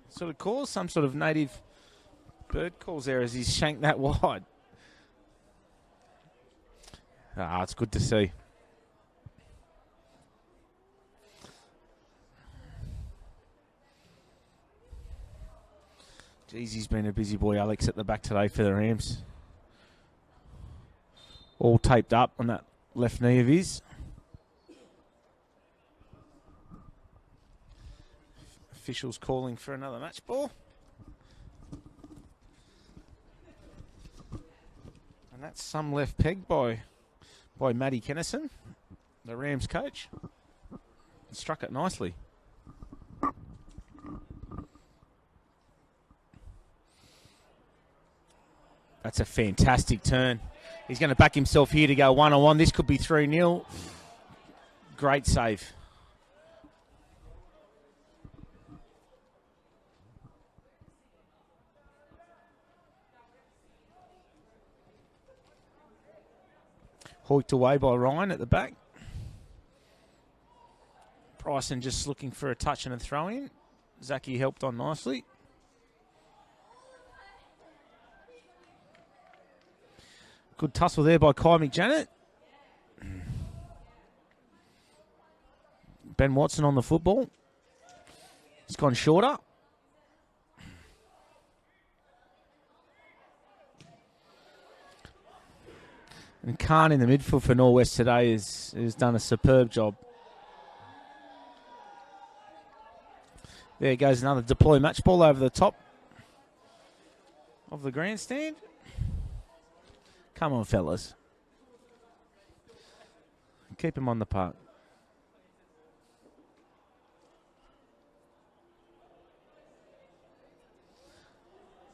sort of calls, some sort of native bird calls there as he's shanked that wide. It's good to see. Jeez, he's been a busy boy, Alex, at the back today for the Rams. All taped up on that left knee of his. Officials calling for another match ball. And that's some left peg by Matty Kennison, the Rams coach. Struck it nicely. That's a fantastic turn. He's going to back himself here to go 1-on-1. This could be 3-0. Great save. Hoiked away by Ryan at the back. Bryson just looking for a touch and a throw in. Zaki helped on nicely. Good tussle there by Kai McJanet. Ben Watson on the football. It's gone shorter. And Khan in the midfield for Norwest today has done a superb job. There goes another deploy match ball over the top of the grandstand. Come on, fellas. Keep him on the park.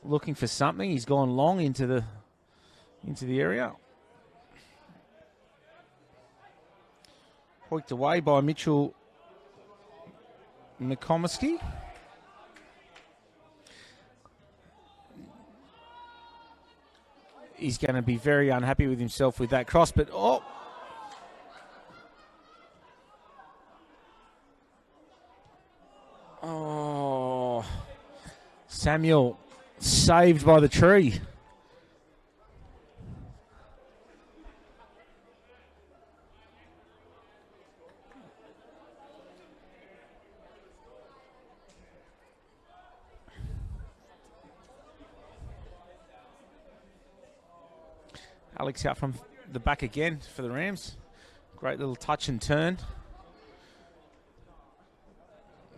Looking for something. He's gone long into the area. Hoiked away by Mitchell McComiskey. He's going to be very unhappy with himself with that cross, but Samuel saved by the tree. Alex out from the back again for the Rams. Great little touch and turn,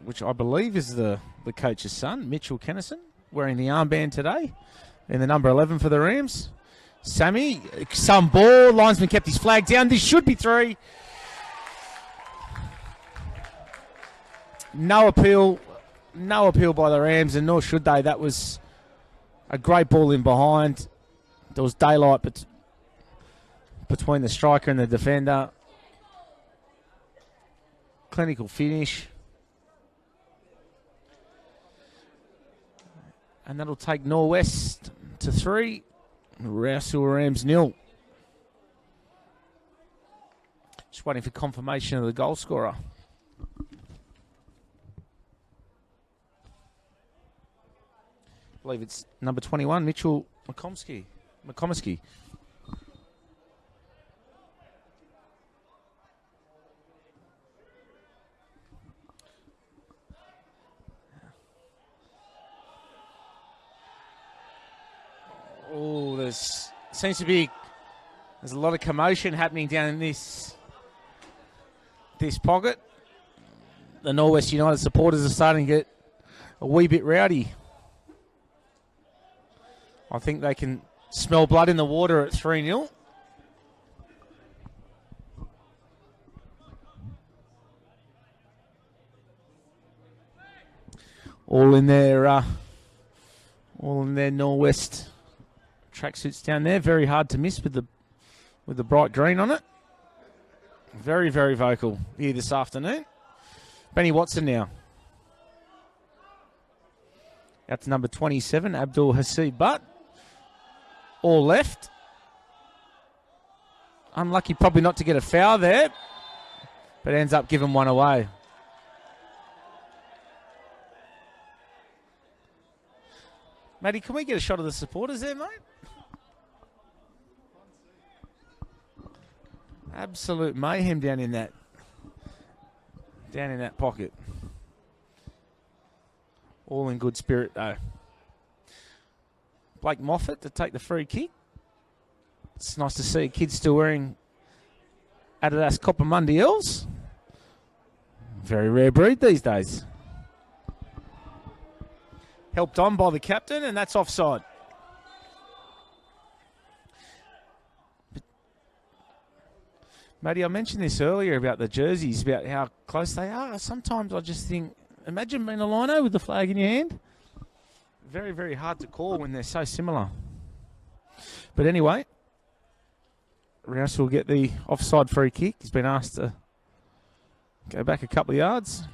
which I believe is the coach's son, Mitchell Kennison, wearing the armband today in the number 11 for the Rams. Sammy, some ball. Linesman kept his flag down. This should be 3. No appeal by the Rams, and nor should they. That was a great ball in behind. There was daylight between the striker and the defender. Clinical finish. And that'll take Norwest to 3. Rouse Rams 0. Just waiting for confirmation of the goal scorer. I believe it's number 21, Mitchell McComiskey. Oh, there's a lot of commotion happening down in this pocket. The Norwest United supporters are starting to get a wee bit rowdy. I think they can smell blood in the water at 3-0. All in their Norwest tracksuits down there. Very hard to miss with the bright green on it. Very, very vocal here this afternoon. Benny Watson now. Out to number 27, Abdul Hasid Butt. All left. Unlucky probably not to get a foul there, but ends up giving one away. Matty, can we get a shot of the supporters there, mate? Absolute mayhem down in that pocket. All in good spirit, though. Blake Moffat to take the free kick. It's nice to see kids still wearing Adidas Copper Mundials. Very rare breed these days. Helped on by the captain, and that's offside. Matty, I mentioned this earlier about the jerseys, about how close they are. Sometimes I just think, imagine being a lino with the flag in your hand. Very, very hard to call when they're so similar. But anyway, Rouse will get the offside free kick. He's been asked to go back a couple of yards.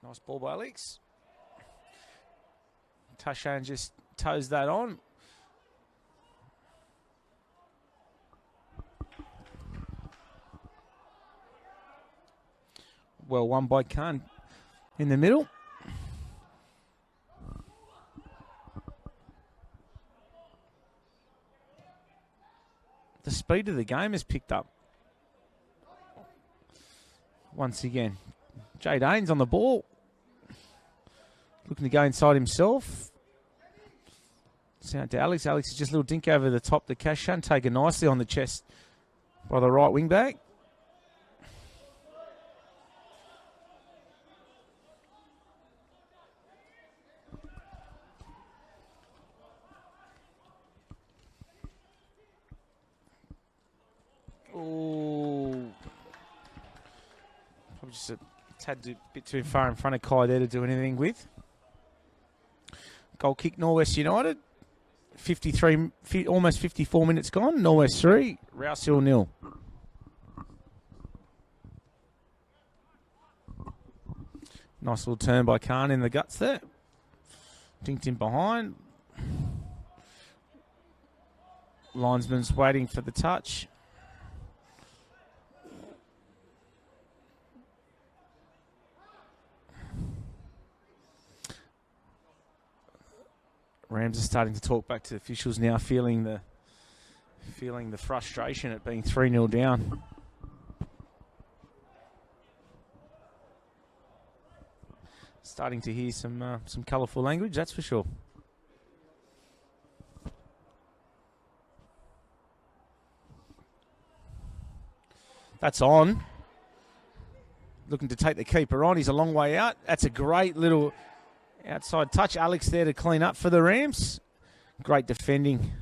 Nice ball by Alex. Tashan just toes that on. Well won by Khan in the middle. The speed of the game has picked up. Once again, Jade Haynes on the ball. Looking to go inside himself. Sound to Alex. Alex is just a little dink over the top to Kashan. Taken nicely on the chest by the right wing back. Oh, probably just a tad bit too far in front of Kai there to do anything with. Goal kick, Norwest United. 53, almost 54 minutes gone. Norwest 3, Rouse Hill 0. Nice little turn by Khan in the guts there. Dinked in behind. Linesman's waiting for the touch. Rams are starting to talk back to the officials now, feeling the frustration at being 3-0 down. Starting to hear some colourful language, that's for sure. That's on. Looking to take the keeper on. He's a long way out. That's a great little outside touch. Alex there to clean up for the Rams. Great defending.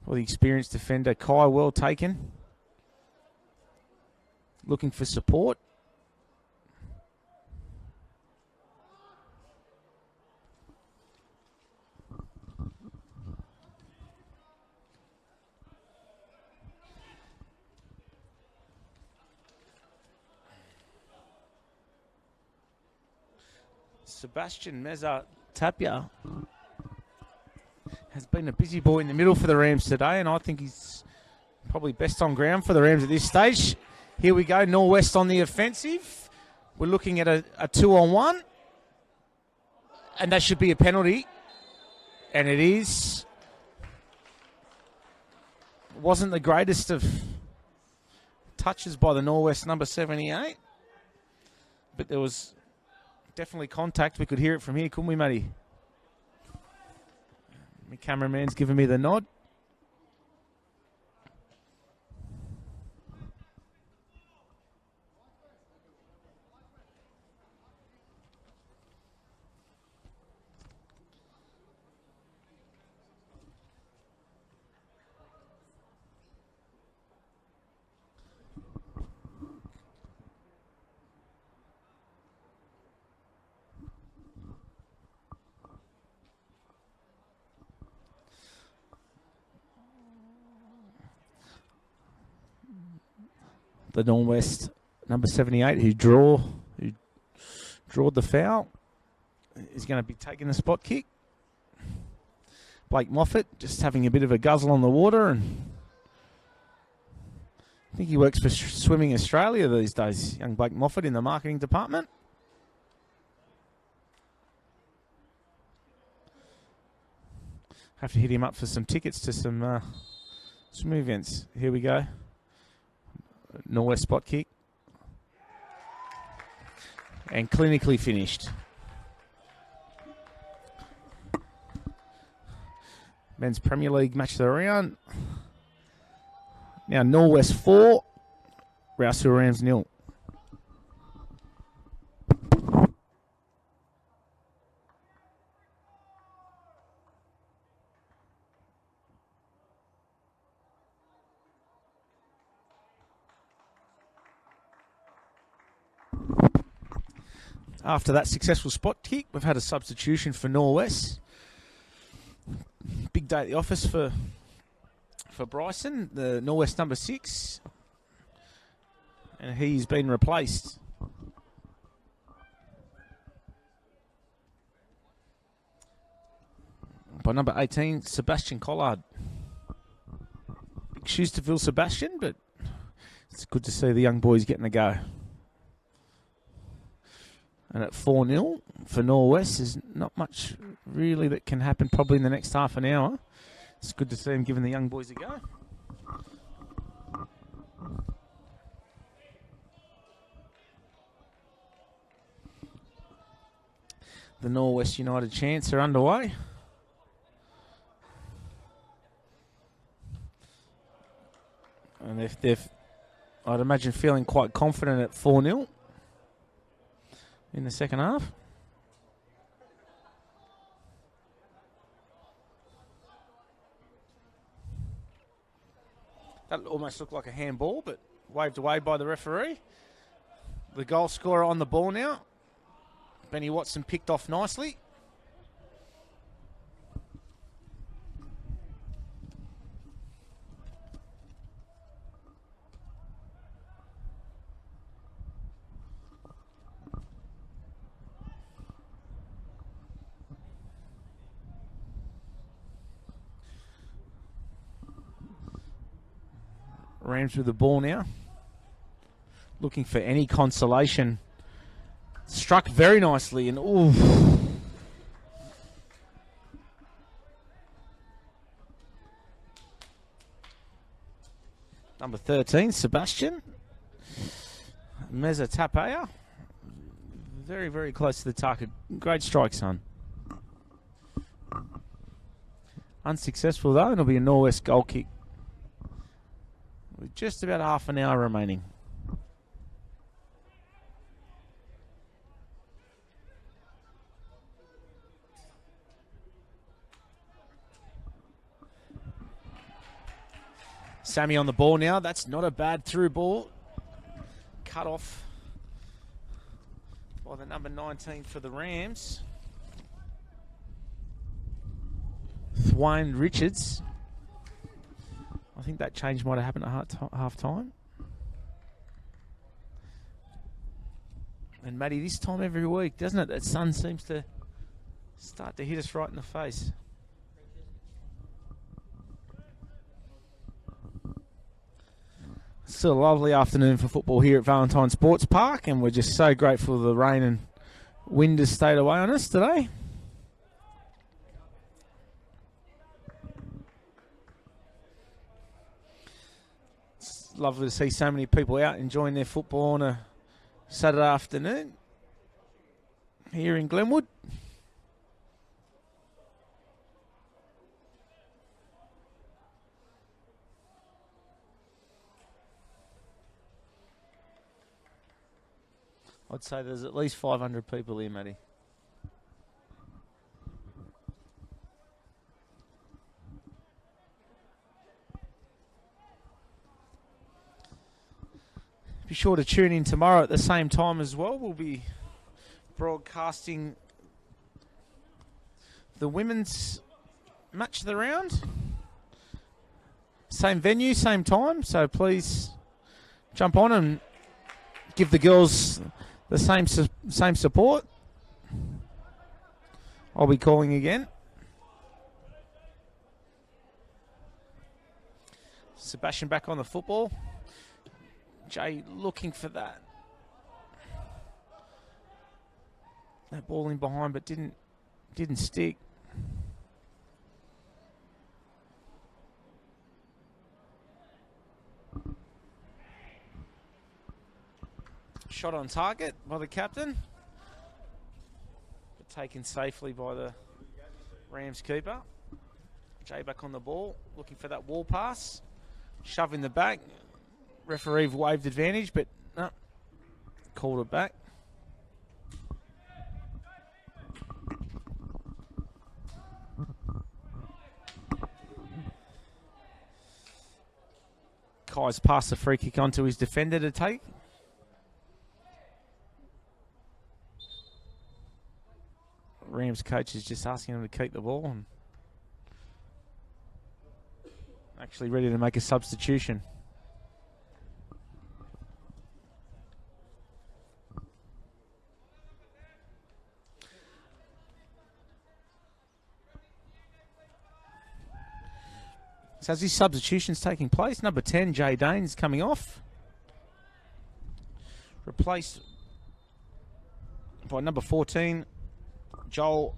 For the experienced defender. Kai well taken. Looking for support. Sebastian Meza Tapia has been a busy boy in the middle for the Rams today, and I think he's probably best on ground for the Rams at this stage. Here we go, Norwest on the offensive. We're looking at a 2-on-1, and that should be a penalty, and it is. Wasn't the greatest of touches by the Norwest number 78, but there was definitely contact. We could hear it from here, couldn't we, Matty? My cameraman's giving me the nod. The Norwest number 78 who drawed the foul is going to be taking the spot kick. Blake Moffat just having a bit of a guzzle on the water, and I think he works for Swimming Australia these days, young Blake Moffat in the marketing department. Have to hit him up for some tickets to some swim events. Here we go. Norwest spot kick. And clinically finished. Men's Premier League match of the round. Now Norwest 4, Rouse Rams 0. After that successful spot kick, we've had a substitution for Norwest. Big day at the office for Bryson, the Norwest number 6. And he's been replaced by number 18, Sebastian Collard. Big shoes to fill, Sebastian, but it's good to see the young boys getting a go. And at 4-0 for Norwest, there's not much really that can happen probably in the next half an hour. It's good to see him giving the young boys a go. The Norwest United chants are underway. And if they're, I'd imagine, feeling quite confident at 4-0. In the second half. That almost looked like a handball, but waved away by the referee. The goal scorer on the ball now. Benny Watson picked off nicely. Rams with the ball now. Looking for any consolation. Struck very nicely and ooh. Number 13, Sebastian. Meza Tapia. Very, very close to the target. Great strike, son. Unsuccessful, though. It'll be a Norwest goal kick. With just about half an hour remaining. Sammy on the ball now. That's not a bad through ball. Cut off by the number 19 for the Rams. Thwayne Richards. I think that change might have happened at half time. And Matty, this time every week, doesn't it? That sun seems to start to hit us right in the face. Still a lovely afternoon for football here at Valentine Sports Park, and we're just so grateful the rain and wind has stayed away on us today. It's lovely to see so many people out enjoying their football on a Saturday afternoon here in Glenwood. I'd say there's at least 500 people here, Matty. Be sure to tune in tomorrow at the same time as well. We'll be broadcasting the women's match of the round. Same venue, same time. So please jump on and give the girls the same support. I'll be calling again. Sebastian back on the football. Jay looking for that ball in behind, but didn't stick. Shot on target by the captain, but taken safely by the Rams keeper. Jay back on the ball, looking for that wall pass. Shove in the back. Referee waved advantage, but no, called it back. Kai's passed the free kick onto his defender to take. Rams coach is just asking him to keep the ball and actually ready to make a substitution. So as these substitutions taking place, number 10, Jay Dane's coming off. Replaced by number 14, Joel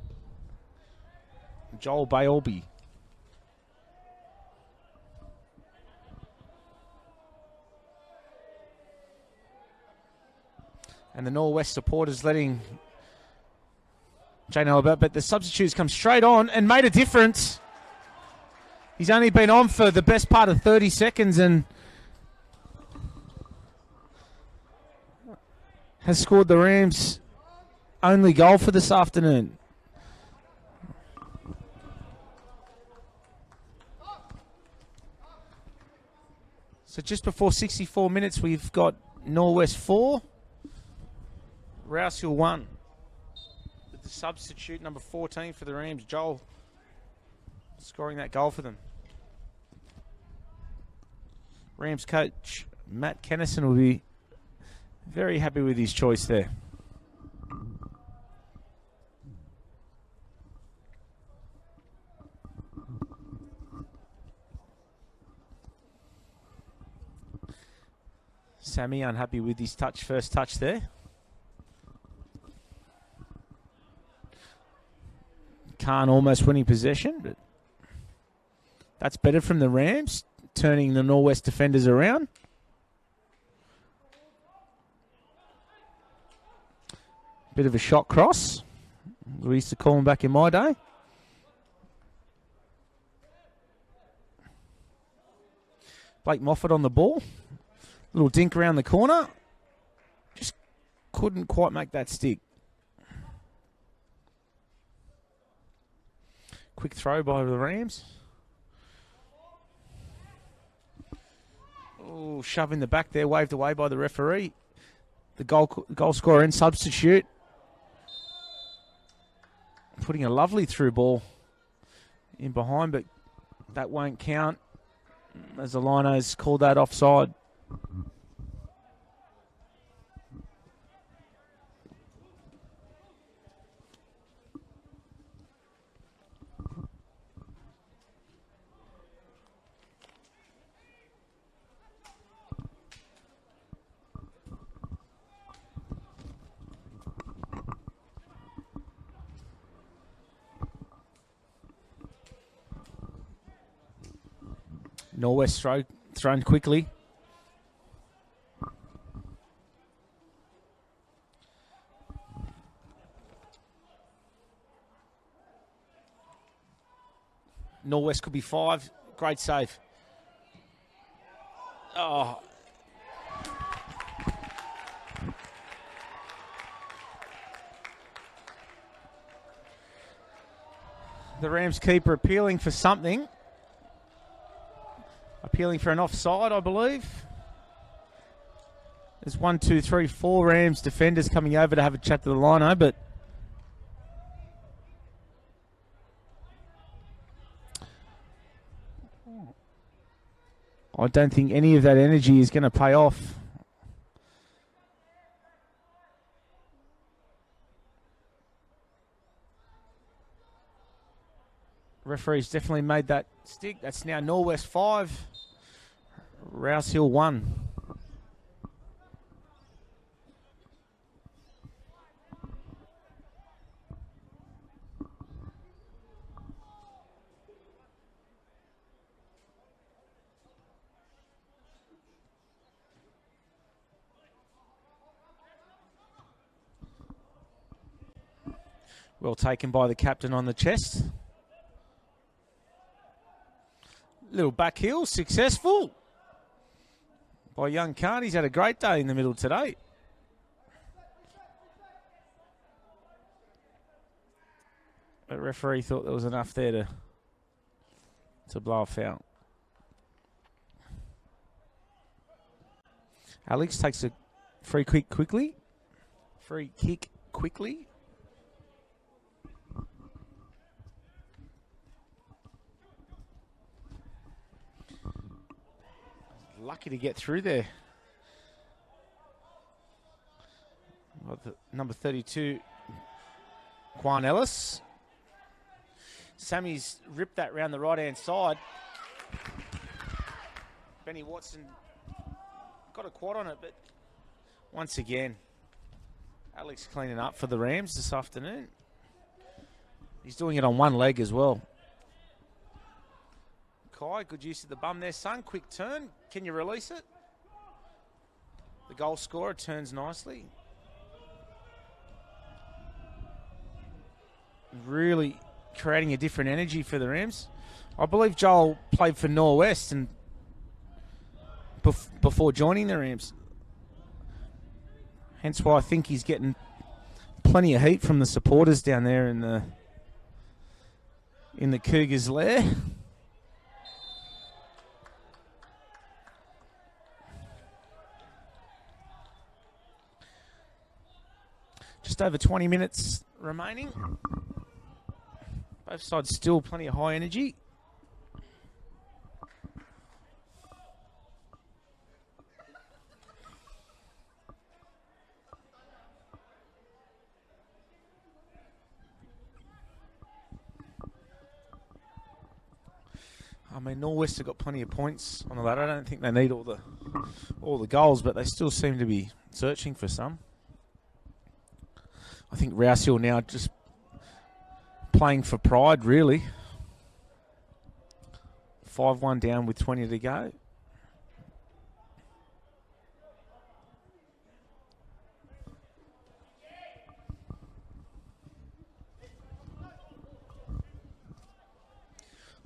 Bailby. And the Norwest supporters letting Jay know about, but the substitutes come straight on and made a difference. He's only been on for the best part of 30 seconds and has scored the Rams' only goal for this afternoon. So just before 64 minutes, we've got Norwest 4, Rouse 1. With the substitute, number 14 for the Rams, Joel, scoring that goal for them. Rams coach Matt Kennison will be very happy with his choice there. Sammy unhappy with his first touch there. Khan almost winning possession, but that's better from the Rams, turning the Norwest defenders around. Bit of a shot cross. We used to call them back in my day. Blake Moffat on the ball. Little dink around the corner. Just couldn't quite make that stick. Quick throw by the Rams. Oh, shove in the back there, waved away by the referee. The goal scorer and substitute. Putting a lovely through ball in behind, but that won't count as the line's called that offside. Norwest thrown quickly. Norwest could be 5. Great save. Oh. The Rams keeper appealing for something. Appealing for an offside, I believe. There's 1, 2, 3, 4 Rams defenders coming over to have a chat to the lino, but I don't think any of that energy is going to pay off. Referee's definitely made that stick. That's now Norwest 5. Rouse Hill 1. Well taken by the captain on the chest. Little back heel, successful by young Khan. He's had a great day in the middle today. The referee thought there was enough there to blow a foul. Alex takes a free kick quickly. Free kick quickly. Lucky to get through there. Number 32, Quan Ellis. Sammy's ripped that round the right-hand side. Benny Watson got a quad on it, but once again, Alex cleaning up for the Rams this afternoon. He's doing it on one leg as well. Kai, good use of the bum there, son. Quick turn. Can you release it? The goal scorer turns nicely. Really creating a different energy for the Rams. I believe Joel played for Norwest and before joining the Rams. Hence why I think he's getting plenty of heat from the supporters down there in the Cougars' lair. Just over 20 minutes remaining. Both sides still plenty of high energy. I mean, Norwest have got plenty of points on the ladder. I don't think they need all the goals, but they still seem to be searching for some. I think Rouse Hill now just playing for pride, really. 5-1 down with 20 to go.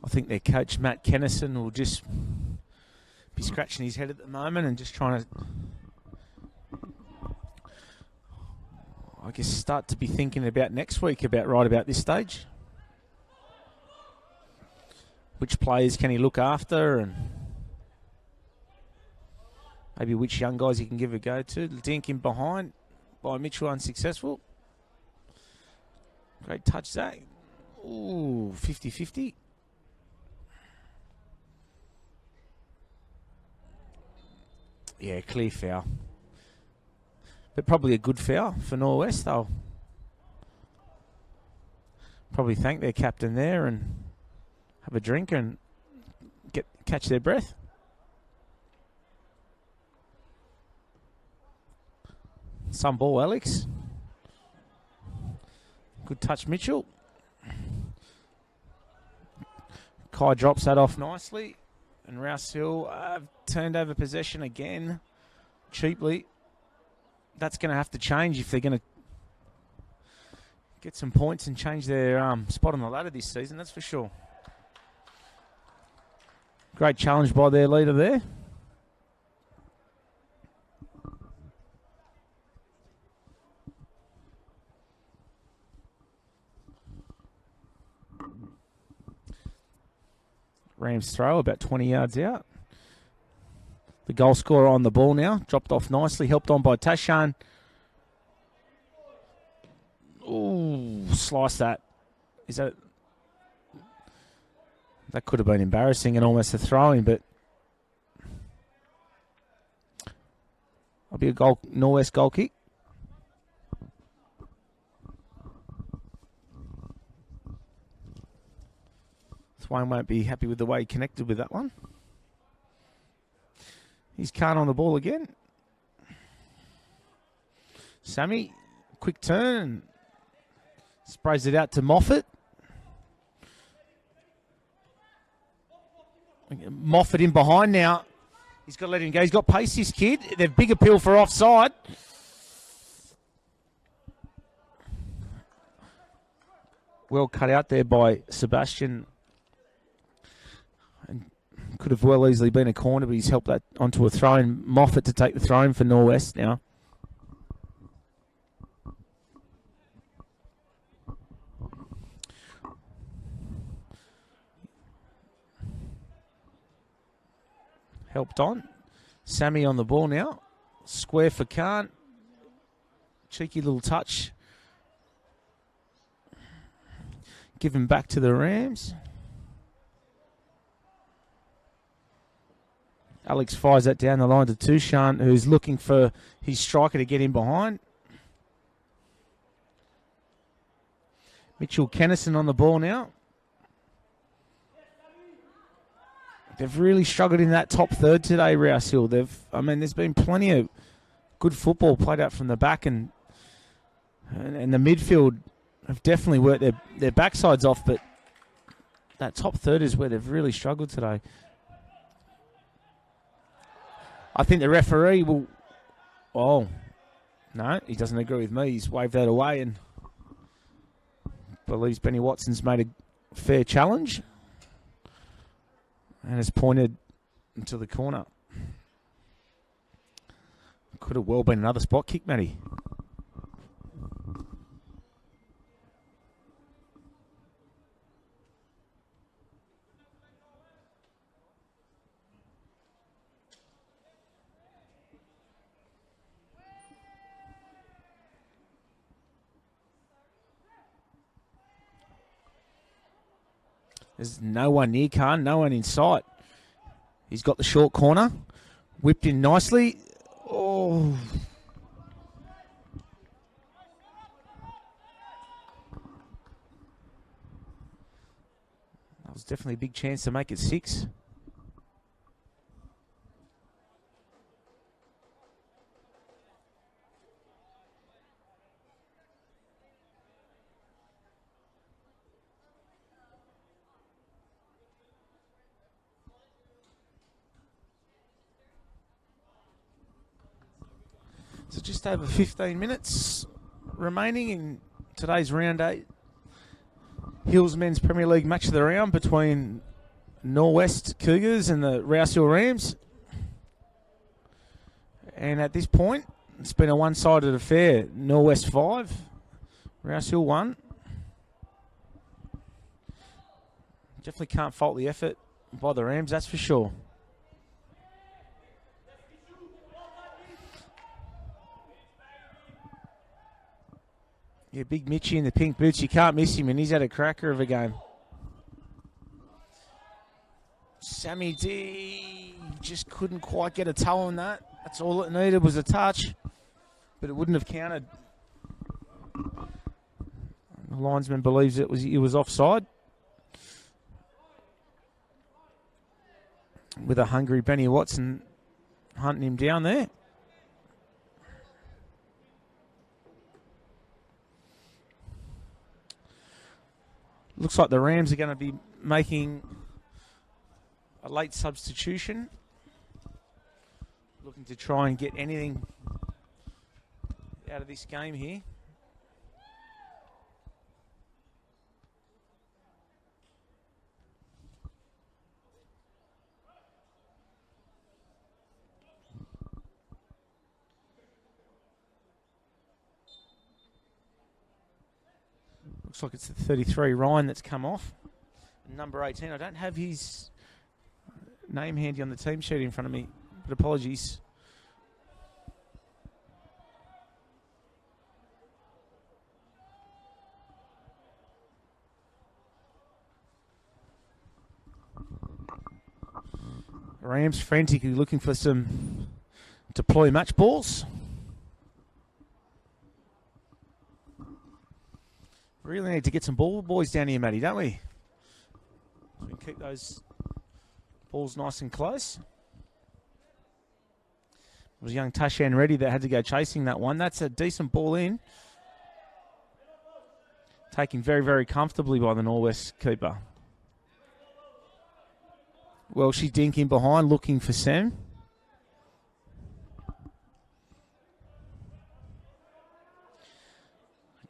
I think their coach, Matt Kennison, will just be scratching his head at the moment and just trying to, I guess, start to be thinking about next week right about this stage. Which players can he look after, and maybe which young guys he can give a go to. Dink in behind by Mitchell, unsuccessful. Great touch, Zach. Ooh, 50-50. Yeah, clear foul. But probably a good foul for Norwest. They'll probably thank their captain there and have a drink and catch their breath. Some ball, Alex. Good touch, Mitchell. Kai drops that off nicely. And Rouse Hill turned over possession again, cheaply. That's going to have to change if they're going to get some points and change their spot on the ladder this season, that's for sure. Great challenge by their leader there. Rams throw about 20 yards out. The goal scorer on the ball now. Dropped off nicely. Helped on by Tashan. Ooh, slice that. Is that... That could have been embarrassing and almost a throw-in, but... That'll be a goal, Norwest goal kick. Swain won't be happy with the way he connected with that one. He's Khan on the ball again. Sammy, quick turn. Sprays it out to Moffat. Moffat in behind now. He's got to let him go. He's got pace, this kid. They've big appeal for offside. Well cut out there by Sebastian. And could have well easily been a corner, but he's helped that onto a throw-in. Moffat to take the throw-in for Norwest now. Helped on. Sammy on the ball now. Square for Khan. Cheeky little touch. Give him back to the Rams. Alex fires that down the line to Tushan, who's looking for his striker to get in behind. Mitchell Kennison on the ball now. They've really struggled in that top third today, Rouse Hill. There's been plenty of good football played out from the back, and the midfield have definitely worked their backsides off, but that top third is where they've really struggled today. I think the referee will... Oh, no, he doesn't agree with me. He's waved that away and believes Benny Watson's made a fair challenge. And has pointed into the corner. Could have well been another spot kick, Matty. There's no one near Khan, no one in sight. He's got the short corner. Whipped in nicely. Oh. That was definitely a big chance to make it 6. So just over 15 minutes remaining in today's round 8 Hills Men's Premier League match of the round between Norwest Cougars and the Rouse Hill Rams. And at this point, it's been a one-sided affair. Norwest 5, Rouse Hill 1. Definitely can't fault the effort by the Rams, that's for sure. Yeah, big Mitchie in the pink boots. You can't miss him, and he's had a cracker of a game. Sammy D just couldn't quite get a toe on that. That's all it needed was a touch, but it wouldn't have counted. The linesman believes it was offside. With a hungry Benny Watson hunting him down there. Looks like the Rams are going to be making a late substitution. Looking to try and get anything out of this game here. Looks like it's the 33, Ryan, that's come off. Number 18, I don't have his name handy on the team sheet in front of me, but apologies. Rams frantically looking for some deploy match balls. Really need to get some ball boys down here, Matty, don't we? So we can keep those balls nice and close. It was young Tashan Reddy that had to go chasing that one. That's a decent ball in. Taken very, very comfortably by the Norwest keeper. Well, she's dinking behind, looking for Sam.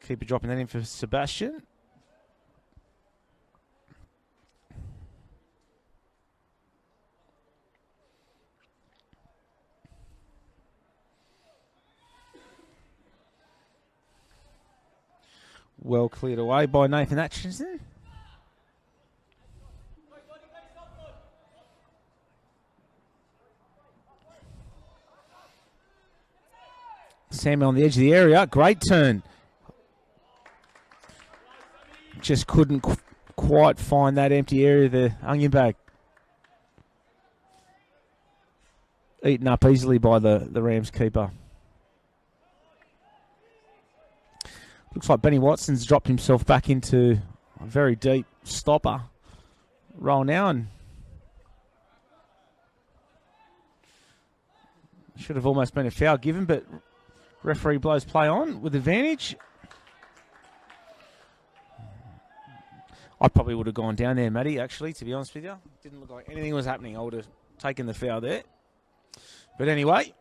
Keeper dropping that in for Sebastian. Well cleared away by Nathan Atchison. Sam on the edge of the area. Great turn. Just couldn't quite find that empty area of the onion bag. Eaten up easily by the Rams keeper. Looks like Benny Watson's dropped himself back into a very deep stopper roll now, and should have almost been a foul given, but referee blows play on with advantage. I probably would have gone down there, Matty, actually, to be honest with you. Didn't look like anything was happening. I would have taken the foul there. But anyway.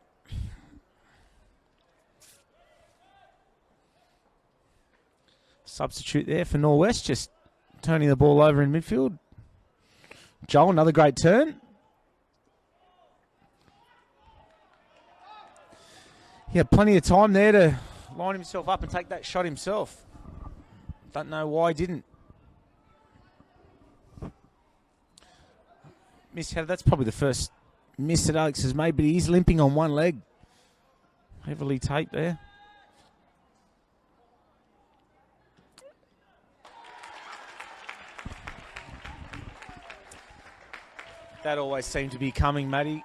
Substitute there for Norwest, just turning the ball over in midfield. Joel, another great turn. He had plenty of time there to line himself up and take that shot himself. Don't know why he didn't. Misheader, that's probably the first miss that Alex has made, but he's limping on one leg. Heavily taped there. That always seemed to be coming, Matty.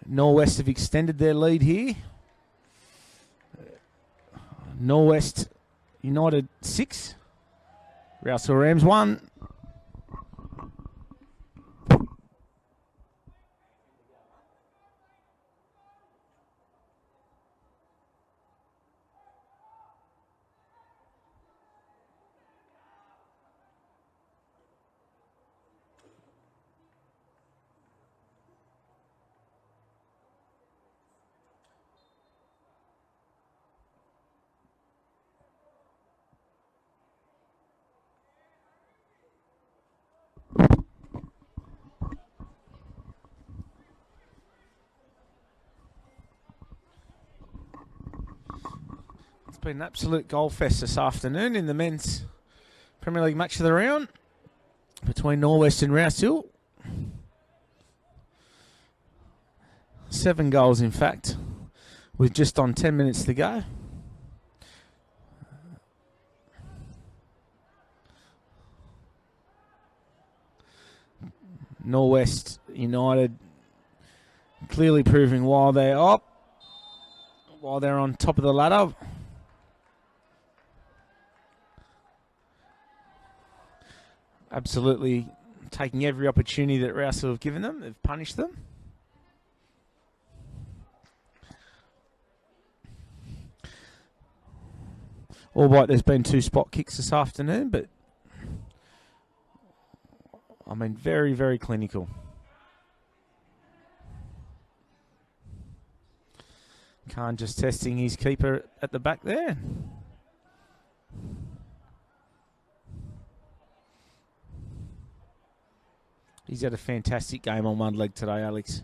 Norwest have extended their lead here. Norwest United 6. Rouse Hill Rams 1. been an absolute goal fest this afternoon in the men's Premier League match of the round between Norwest and Rouse. 7 goals, in fact, with just on 10 minutes to go. Norwest United clearly proving while they're on top of the ladder. Absolutely taking every opportunity that Rouse have given them. They've punished them. All right, there's been 2 spot kicks this afternoon, but I mean, very, very clinical. Khan just testing his keeper at the back there. He's had a fantastic game on one leg today, Alex.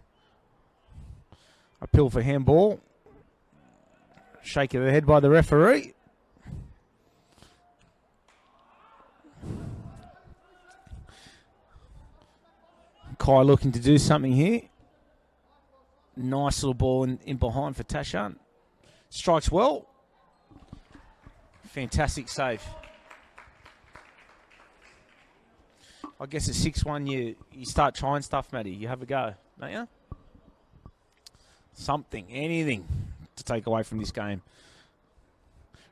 Appeal for handball. Shake of the head by the referee. Kai looking to do something here. Nice little ball in behind for Tashan. Strikes well. Fantastic save. I guess at 6-1 you start trying stuff, Matty. You have a go, don't you? Something, anything to take away from this game.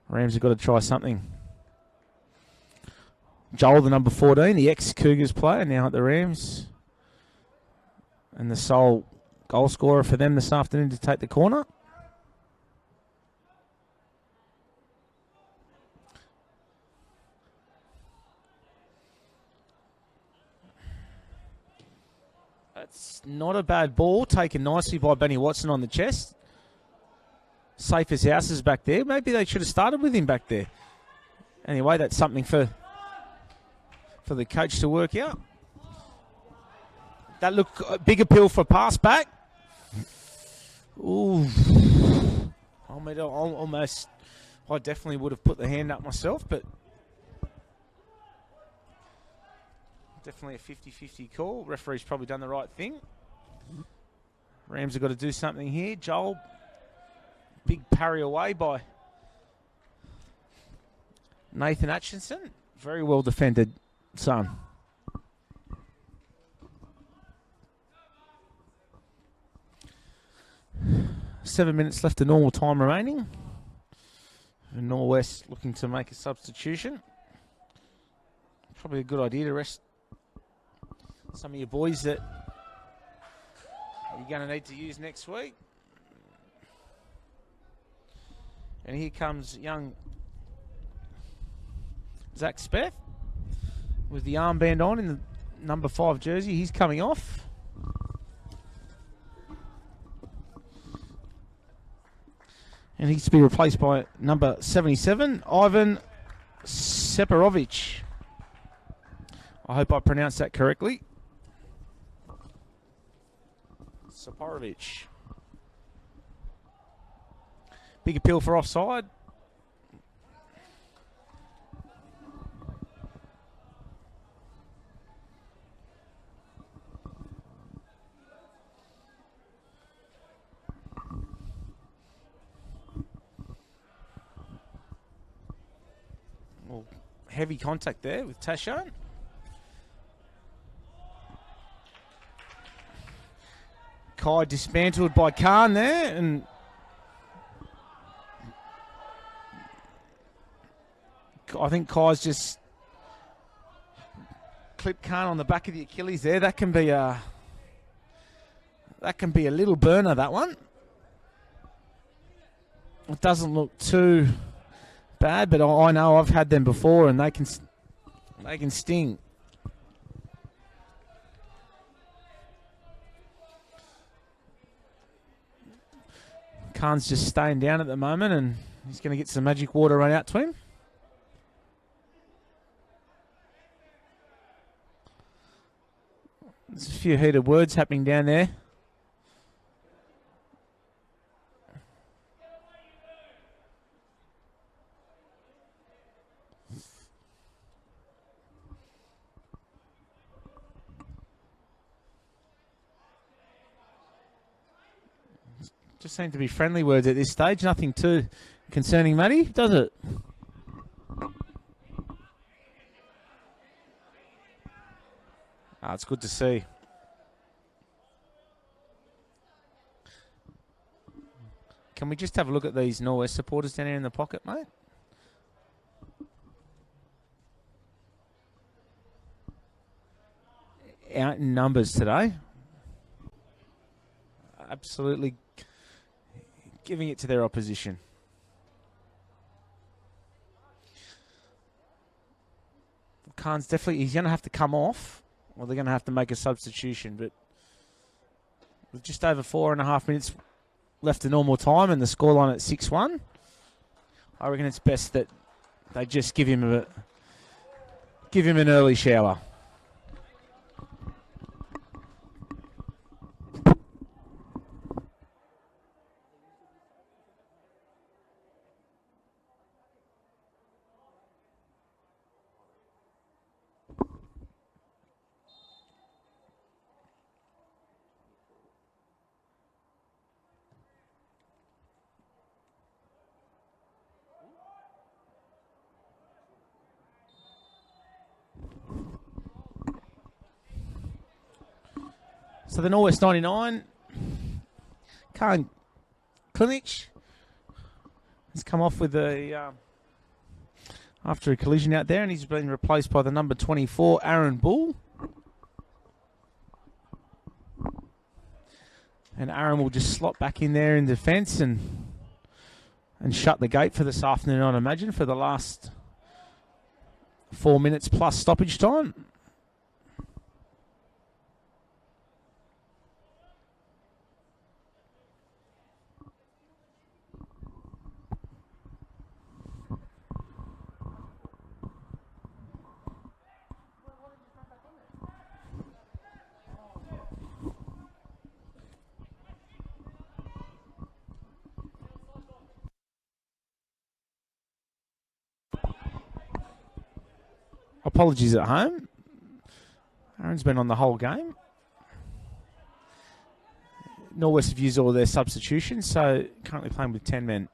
Rams have got to try something. Joel, the number 14, the ex-Cougars player, now at the Rams. And the sole goal scorer for them this afternoon to take the corner. That's not a bad ball, taken nicely by Benny Watson on the chest. Safe as houses back there. Maybe they should have started with him back there. Anyway, that's something for the coach to work out. That looked a big appeal for pass back. Ooh. I definitely would have put the hand up myself, but definitely a 50-50 call. Referee's probably done the right thing. Rams have got to do something here. Joel, big parry away by Nathan Atchison. Very well defended, son. 7 minutes left of normal time remaining. And Norwest looking to make a substitution. Probably a good idea to rest some of your boys that you're going to need to use next week. And here comes young Zach Speth with the armband on in the number 5 jersey. He's coming off. And he's to be replaced by number 77, Ivan Separovic. I hope I pronounced that correctly. Separovic. Big appeal for offside. Well, heavy contact there with Tashan. Kai dismantled by Khan there, and I think Kai's just clipped Khan on the back of the Achilles there. That can be a little burner, that one. It doesn't look too bad, but I know I've had them before, and they can sting. Khan's just staying down at the moment, and he's going to get some magic water run out to him. There's a few heated words happening down there. Just seem to be friendly words at this stage. Nothing too concerning, Matty, does it? It's good to see. Can we just have a look at these Norwest supporters down here in the pocket, mate? Out in numbers today. Absolutely giving it to their opposition. Khan's definitely, he's going to have to come off, or they're going to have to make a substitution. But with just over 4.5 minutes left to normal time and the scoreline at 6-1, I reckon it's best that they just give him an early shower. So the Norwest 99, Khan Klinic has come off with after a collision out there, and he's been replaced by the number 24, Aaron Bull. And Aaron will just slot back in there in defence and shut the gate for this afternoon, I'd imagine, for the last 4 minutes plus stoppage time. Apologies at home. Aaron's been on the whole game. Norwest have used all their substitutions, so currently playing with 10 men.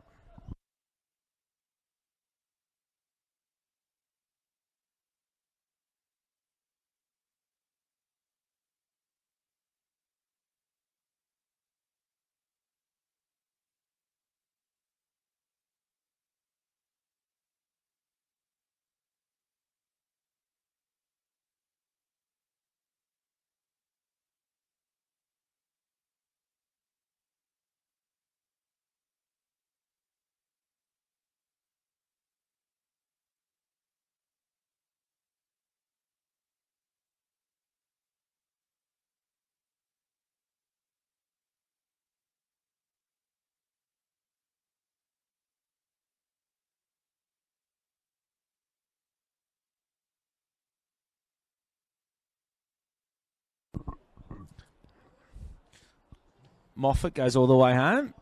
Moffat goes all the way home.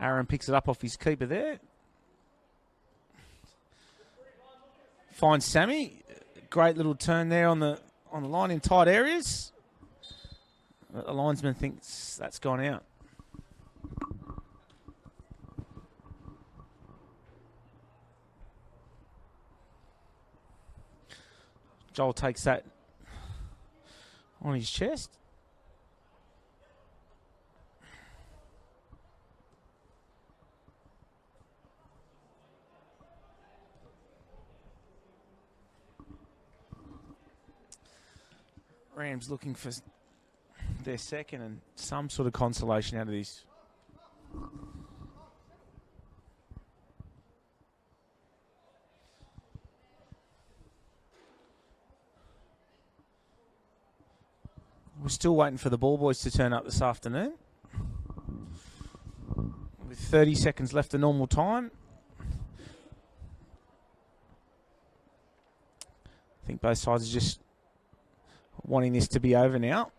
Aaron picks it up off his keeper there. Finds Sammy. Great little turn there on the line in tight areas. The linesman thinks that's gone out. Joel takes that on his chest. Rams looking for their second and some sort of consolation out of this. We're still waiting for the ball boys to turn up this afternoon. With 30 seconds left of normal time. I think both sides are just wanting this to be over now.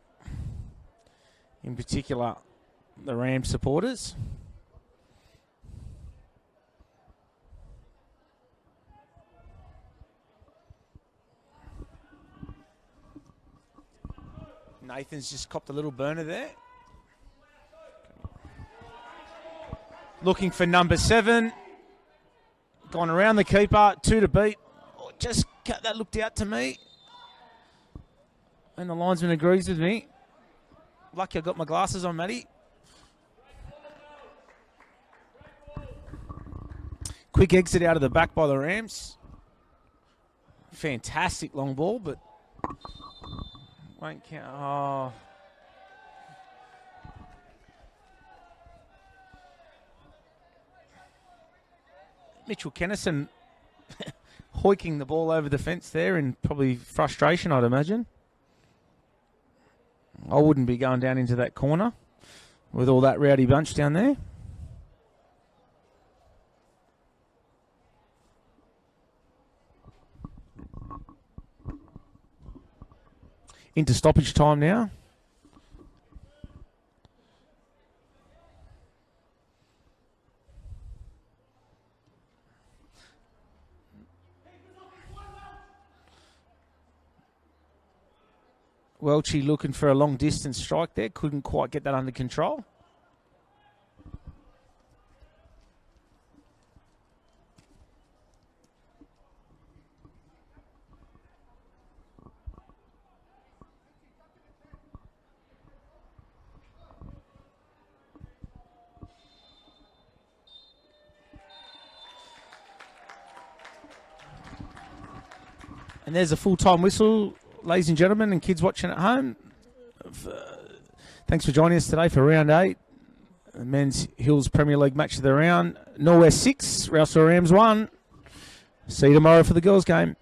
In particular, the Rams supporters. Nathan's just copped a little burner there. Looking for number 7. Gone around the keeper. 2 to beat. Oh, just cut that looked out to me. And the linesman agrees with me. Lucky I got my glasses on, Matty. Quick exit out of the back by the Rams. Fantastic long ball, but won't count. Oh. Mitchell Kennison hoiking the ball over the fence there in probably frustration, I'd imagine. I wouldn't be going down into that corner with all that rowdy bunch down there. Into stoppage time now. Welchie looking for a long distance strike there. Couldn't quite get that under control. And there's a full-time whistle, ladies and gentlemen, and kids watching at home. Thanks for joining us today for round 8. Men's Hills Premier League match of the round. Norwest 6, Rouse Rams 1. See you tomorrow for the girls' game.